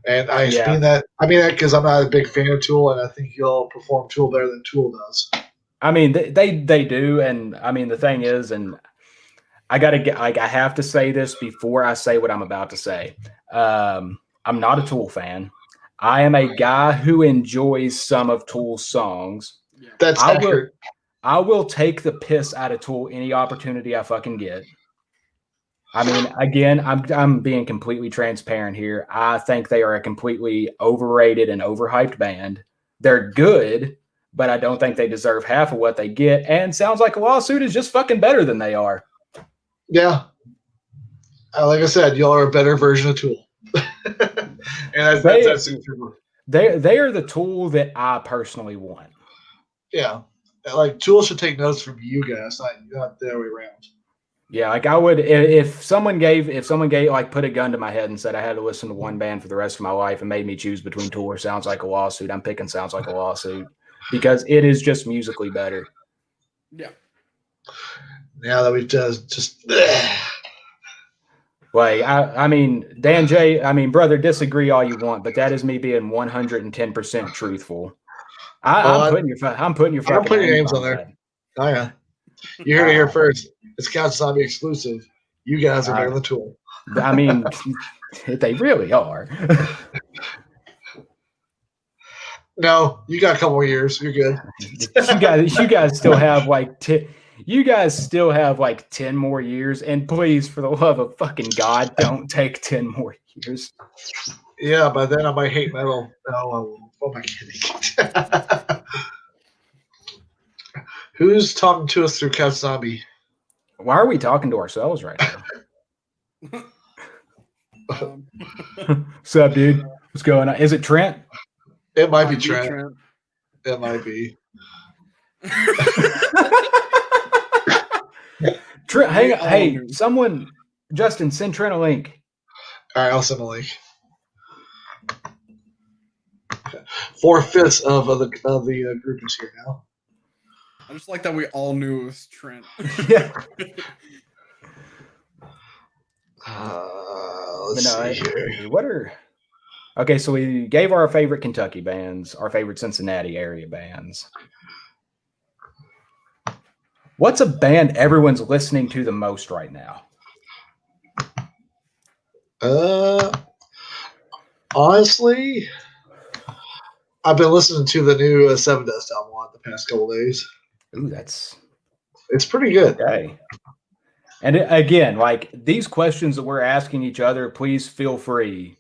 And I mean that because I'm not a big fan of Tool, and I think y'all perform Tool better than Tool does. I mean, they do, and I mean the thing is, and I gotta get I have to say this before I say what I'm about to say. I'm not a Tool fan. I am a guy who enjoys some of Tool's songs. Yeah. That's accurate. I will take the piss out of Tool any opportunity I fucking get. I mean, again, I'm being completely transparent here. I think they are a completely overrated and overhyped band. They're good, but I don't think they deserve half of what they get. And Sounds Like a Lawsuit is just fucking better than they are. Yeah. Like I said, y'all are a better version of Tool. And that's they are the Tool that I personally want. yeah. Like Tool should take notes from you guys, not the other way around. Yeah, like I would if someone gave like put a gun to my head and said I had to listen to one band for the rest of my life and made me choose between Tool or Sounds Like a Lawsuit, I'm picking Sounds Like a Lawsuit because it is just musically better. Yeah. Now that we've just Like, I mean, Dan J, I mean, brother, disagree all you want, but that is me being 110% truthful. I'm putting your fucking putting your names names on on there. that. Oh yeah, you heard it here first. It's Couch Zombie exclusive. You guys are better than Tool. I mean, they really are. No, you got a couple more years. You're good. you guys still have like 10. You guys still have like 10 more years, and please, for the love of fucking God, don't take 10 more years. Yeah, by then I might hate metal. No, what am I kidding? Who's talking to us through Couch Zombie? Why are we talking to ourselves right now? What's up, dude? What's going on? Is it Trent? It might be Trent. It might be. Trent, hey, someone, Justin, send Trent a link. All right, I'll send a link. 4/5 of the group is here now. I just like that we all knew it was Trent. Yeah. Let's see here. What are? Okay, so we gave our favorite Kentucky bands, our favorite Cincinnati area bands. What's a band everyone's listening to the most right now? Honestly, I've been listening to the new Seven Dust album the past couple days. Ooh, it's pretty good. Okay. And again, like these questions that we're asking each other, please feel free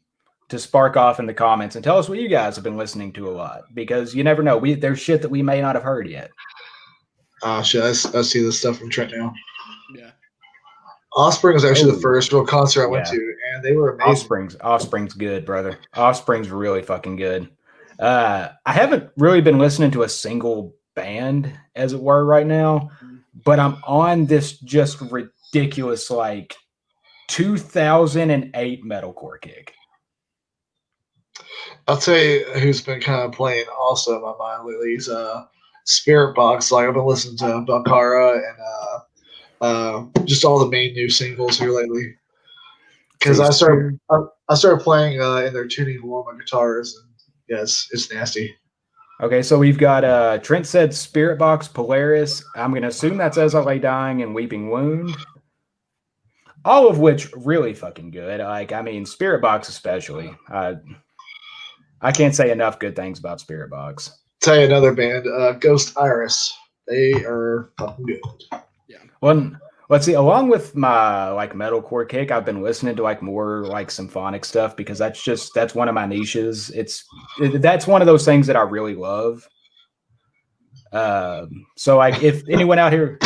to spark off in the comments and tell us what you guys have been listening to a lot, because you never know. There's shit that we may not have heard yet. Shit, I see this stuff from Trent now. Yeah. Offspring was actually the first real concert I went to, and they were amazing. Offspring's good, brother. Offspring's really fucking good. I haven't really been listening to a single band, as it were, right now, but I'm on this just ridiculous, like, 2008 metalcore kick. I'll tell you who's been kind of playing also in my mind lately is Spiritbox. Like, I've been listening to Bakara and just all the main new singles here lately. Because I started playing in their tuning room on my guitars, and yes, it's nasty. Okay, so we've got Trent said Spiritbox, Polaris. I'm going to assume that's As I Lay Dying and Weeping Wound. All of which really fucking good. Like, I mean, Spiritbox especially. I can't say enough good things about Spiritbox. Tell you another band, Ghost Iris. They are fucking good. Yeah. Well, let's see. Along with my like metalcore kick, I've been listening to like more like symphonic stuff, because that's one of my niches. That's one of those things that I really love. So like, if anyone out here,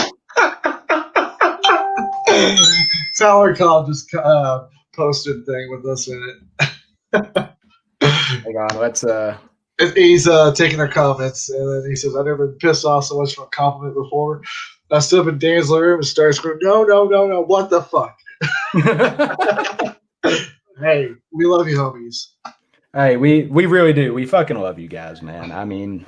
Tyler Cobb just posted thing with us in it. hang on, let's He's taking their comments, and then he says, "I've never been pissed off so much for a compliment before. I stood up in Dan's living room and started screaming, no, what the fuck?" Hey, we love you, homies. Hey, we really do. We fucking love you guys, man. I mean,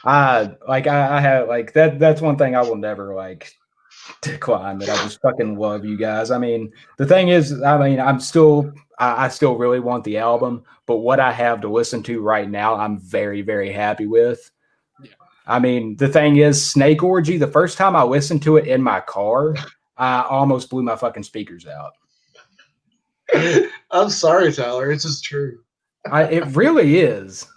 I have like that's one thing I will never like decline, that I just fucking love you guys. I mean, the thing is, I mean, I still really want the album, but what I have to listen to right now, I'm very, very happy with. Yeah. I mean, the thing is, Snake Orgy, the first time I listened to it in my car, I almost blew my fucking speakers out. I'm sorry, Tyler. It's just true. It really is.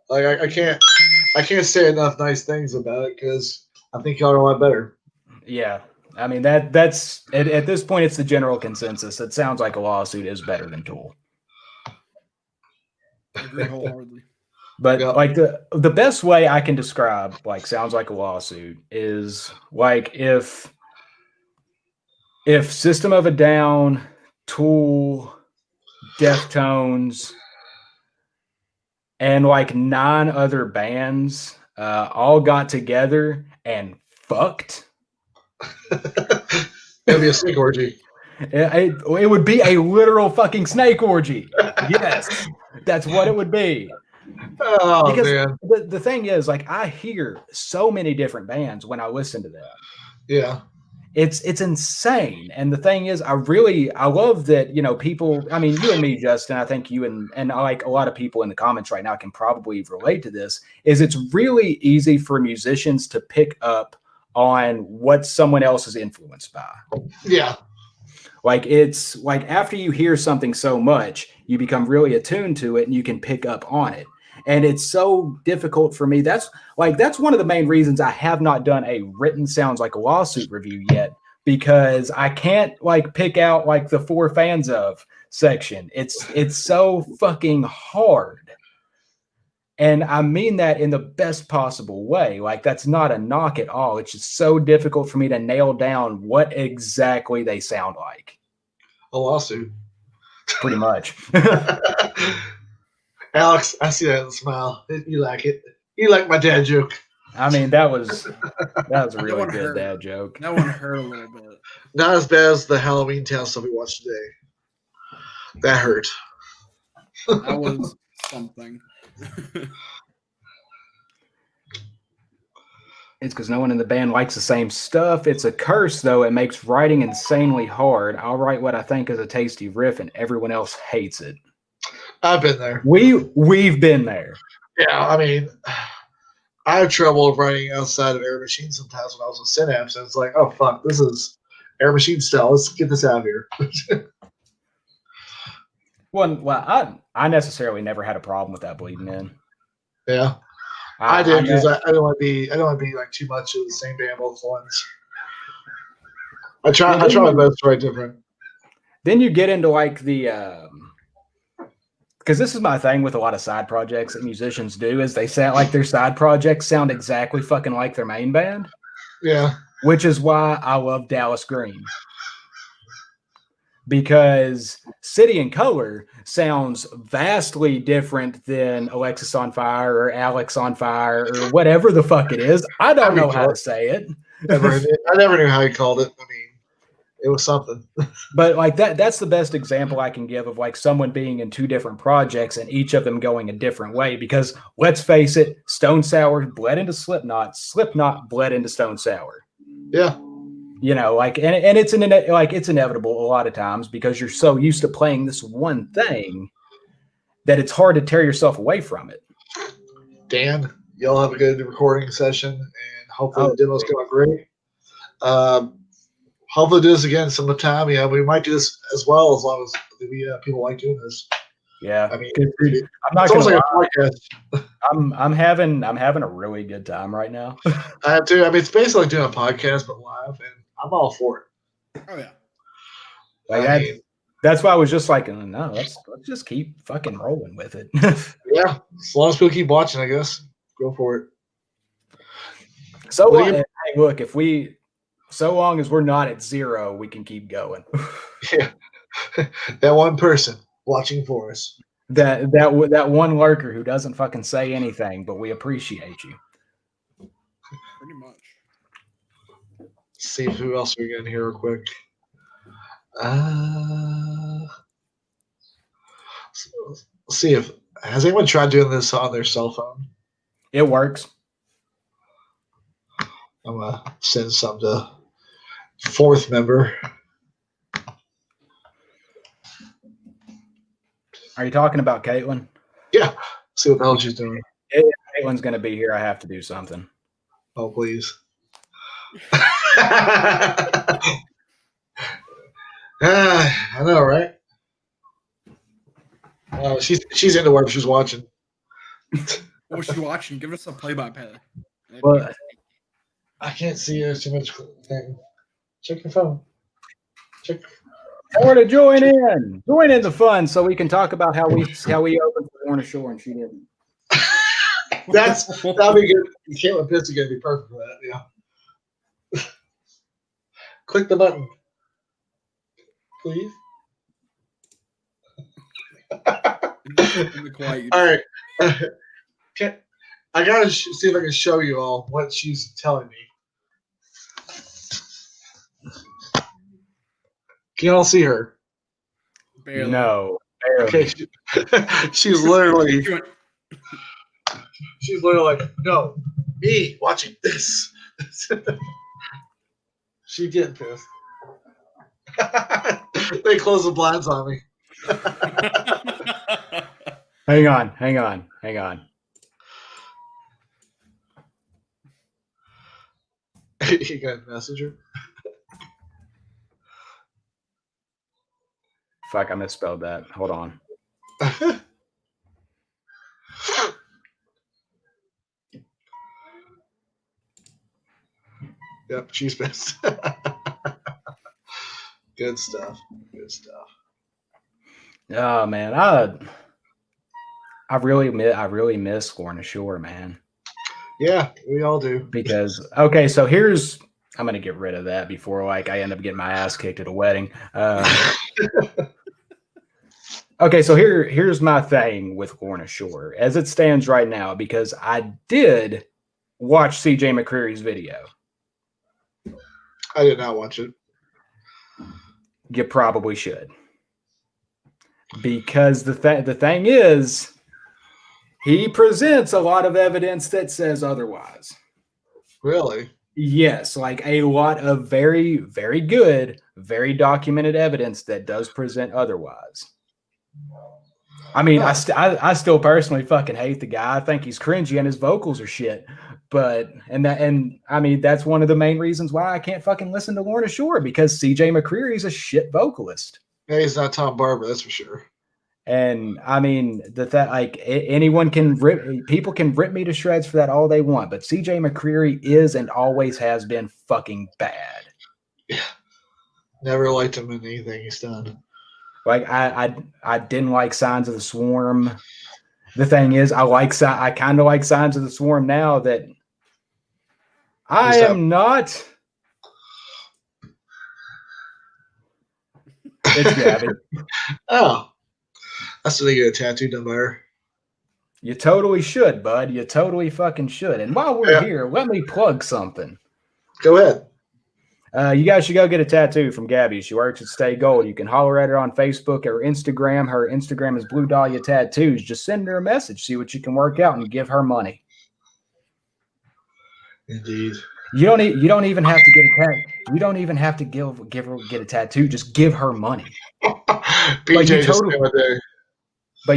Like, I can't say enough nice things about it, because I think y'all are a lot better. Yeah. I mean, that's at this point, it's the general consensus. It sounds like a lawsuit is better than Tool. I agree wholeheartedly. But like the best way I can describe like sounds like a lawsuit is like if System of a Down, Tool, Deftones, and like 9 other bands all got together and fucked. It'd be a snake orgy. It would be a literal fucking snake orgy. Yes, that's what it would be. Oh, because man. The thing is, like, I hear so many different bands when I listen to that. Yeah. It's insane. And the thing is, I love that, people, I mean, you and me, Justin, I think you and like a lot of people in the comments right now can probably relate to this, is it's really easy for musicians to pick up on what someone else is influenced by. Yeah. Like it's like after you hear something so much, you become really attuned to it and you can pick up on it. And it's so difficult for me. That's one of the main reasons I have not done a written Sounds Like a Lawsuit review yet, because I can't like pick out like the For Fans Of section. It's so fucking hard. And I mean that in the best possible way. Like that's not a knock at all. It's just so difficult for me to nail down what exactly they sound like. A lawsuit. Pretty much. Alex, I see that smile. You like it. You like my dad joke. I mean, that was a really good dad joke. That one hurt a little bit. Not as bad as the Halloween Town stuff we watched today. That hurt. That was something. It's because no one in the band likes the same stuff. It's a curse, though. It makes writing insanely hard. I'll write what I think is a tasty riff, and everyone else hates it. I've been there. We've been there. Yeah, I mean, I have trouble writing outside of Air Machine sometimes when I was with Synapse, and it's like, oh, fuck, this is Air Machine style. Let's get this out of here. Well, I necessarily never had a problem with that Bleeding In. Yeah. I did because I don't want to be like too much of the same band both ones. I try my best to write different. Then you get into like the because this is my thing with a lot of side projects that musicians do, is they sound like their side projects sound exactly fucking like their main band. Yeah. Which is why I love Dallas Green. Because City and Color sounds vastly different than Alexis on Fire or Alex on Fire or whatever the fuck it is. I don't know how to say it. I never knew how he called it. I mean, it was something. But like that's the best example I can give of like someone being in two different projects and each of them going a different way. Because let's face it, Stone Sour bled into Slipknot, Slipknot bled into Stone Sour. Yeah. Like, and it's it's inevitable a lot of times because you're so used to playing this one thing that it's hard to tear yourself away from it. Dan, y'all have a good recording session, and hopefully the demo's going great. Hopefully do this again some time. Yeah, we might do this as well as long as people like doing this. Yeah, I mean, I'm not going like a podcast. I'm having a really good time right now. I have to. I mean, it's basically like doing a podcast but live, and I'm all for it. Oh yeah. Like that's why I was just like, no, let's just keep fucking rolling with it. Yeah, as long as people keep watching, I guess. Go for it. So hey, look, so long as we're not at zero, we can keep going. Yeah, that one person watching for us. That one lurker who doesn't fucking say anything, but we appreciate you. Pretty much. See who else we got in here real quick. Let's see if has anyone tried doing this on their cell phone. It works. I'm gonna send some to fourth member. Are you talking about Caitlin? Yeah. See what the hell she's doing. If Caitlin's gonna be here, I have to do something. Oh, please. I know, right? She's into whatever she's watching. What she's watching? Give us a play-by-play. Well, I can't see her too much thing. Check your phone. Check. Or to join in the fun, so we can talk about how we opened for Lorna Shore and she didn't. That'll be good. Caitlin Pitts is gonna be perfect for that. Yeah. Click the button, please. All right. I gotta see if I can show you all what she's telling me. Can you all see her? Barely. No, barely. Okay, she's literally like, no, me watching this. She's getting pissed. They close the blinds on me. Hang on. You got a messenger? Fuck, I misspelled that. Hold on. Yep, she's pissed. Good stuff. Good stuff. Oh man, I really miss Lorna Shore, man. Yeah, we all do. Because okay, so here's I'm gonna get rid of that before like I end up getting my ass kicked at a wedding. Okay, so here's my thing with Lorna Shore as it stands right now, because I did watch CJ McCreary's video. I did not watch it. You probably should. Because the thing is, he presents a lot of evidence that says otherwise. Really? Yes, like a lot of very, very good, very documented evidence that does present otherwise. I mean, I still personally fucking hate the guy. I think he's cringy and his vocals are shit. But I mean, that's one of the main reasons why I can't fucking listen to Lorna Shore, because CJ McCreery is a shit vocalist. Yeah, he's not Tom Barber, that's for sure. And I mean that like anyone can people can rip me to shreds for that all they want, but CJ McCreery is and always has been fucking bad. Yeah, never liked him in anything he's done. Like I didn't like Signs of the Swarm. The thing is, I kind of like Signs of the Swarm now that I am not. It's Gabby. Oh, I still get a tattoo done by her. You totally should, bud. You totally fucking should. And while we're here, let me plug something. Go ahead. You guys should go get a tattoo from Gabby. She works at Stay Gold. You can holler at her on Facebook or Instagram. Her Instagram is Blue Dahlia Tattoos. Just send her a message, see what you can work out, and give her money. Indeed. You don't even have to get a tattoo. You don't even have to get a tattoo. Just give her money. But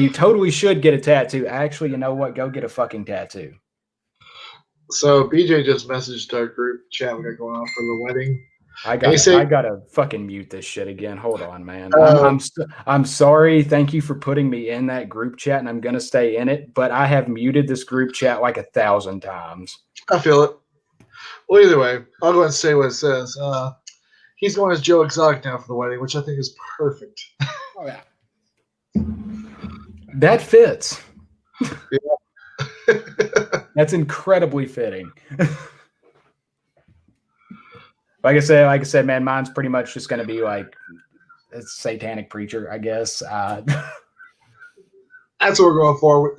you totally should get a tattoo. Actually, you know what? Go get a fucking tattoo. So BJ just messaged our group chat we got going on for the wedding. I gotta fucking mute this shit again. Hold on, man. I'm sorry. Thank you for putting me in that group chat, and I'm gonna stay in it. But I have muted this group chat like 1,000 times. I feel it. Well, either way, I'll go ahead and say what it says. He's going as Joe Exotic now for the wedding, which I think is perfect. Oh yeah, that fits. Yeah. That's incredibly fitting. Like I said, man, mine's pretty much just going to be like a satanic preacher, I guess. That's what we're going for,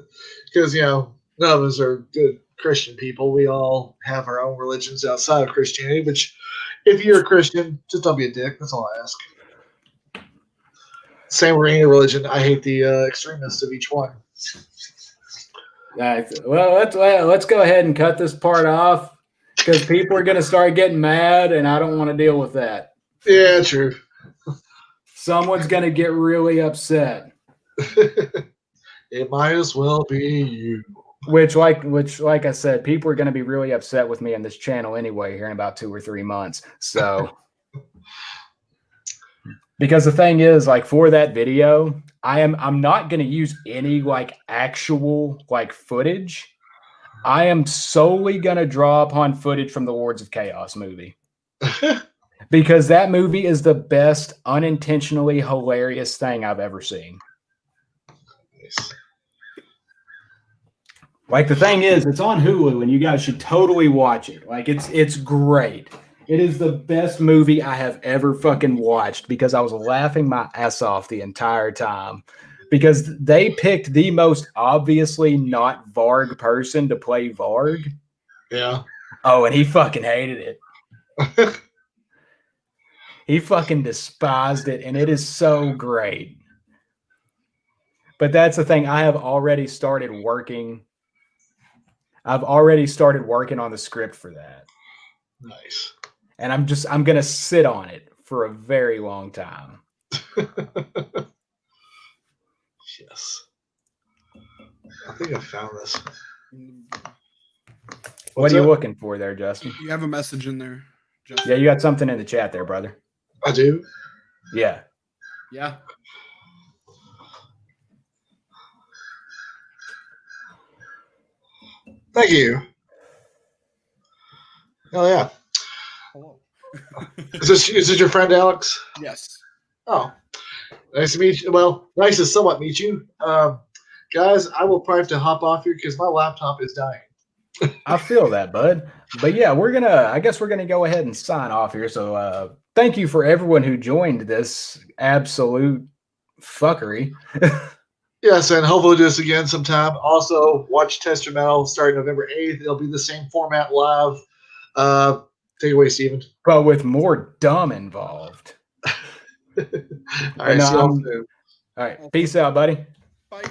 because none of us are good Christian people. We all have our own religions outside of Christianity. Which, if you're a Christian, just don't be a dick. That's all I ask. Same with any religion. I hate the extremists of each one. Well, let's go ahead and cut this part off, because people are going to start getting mad, and I don't want to deal with that. Yeah, true. Someone's going to get really upset. It might as well be you. Which, like I said, people are going to be really upset with me on this channel anyway here in about 2 or 3 months. So, because the thing is, like, for that video, I'm not going to use any like actual like footage. I am solely going to draw upon footage from the Lords of Chaos movie. Because that movie is the best unintentionally hilarious thing I've ever seen. Nice. Like, the thing is, it's on Hulu, and you guys should totally watch it. Like, it's great. It is the best movie I have ever fucking watched, because I was laughing my ass off the entire time. Because they picked the most obviously not Varg person to play Varg. Yeah. Oh, and he fucking hated it. He fucking despised it, and it is so great. But that's the thing. I've already started working on the script for that. Nice. and I'm gonna sit on it for a very long time. Yes. I think I found this. What What's are you up? looking for there, Justin? You have a message in there, Justin. Yeah, you got something in the chat there, brother. I do. Yeah. Yeah. Thank you. Oh yeah. Hello. Is this your friend Alex? Yes. Oh, nice to meet you. Well, nice to somewhat meet you. Guys, I will probably have to hop off here because my laptop is dying. I feel that, bud. But yeah, I guess we're gonna go ahead and sign off here. So thank you for everyone who joined this absolute fuckery. Yes, and hopefully do this again sometime. Also, watch Tester Metal starting November 8th. It'll be the same format live. Take it away, Steven. But with more dumb involved. All right, see you all soon. All right. Peace out, buddy. Bye.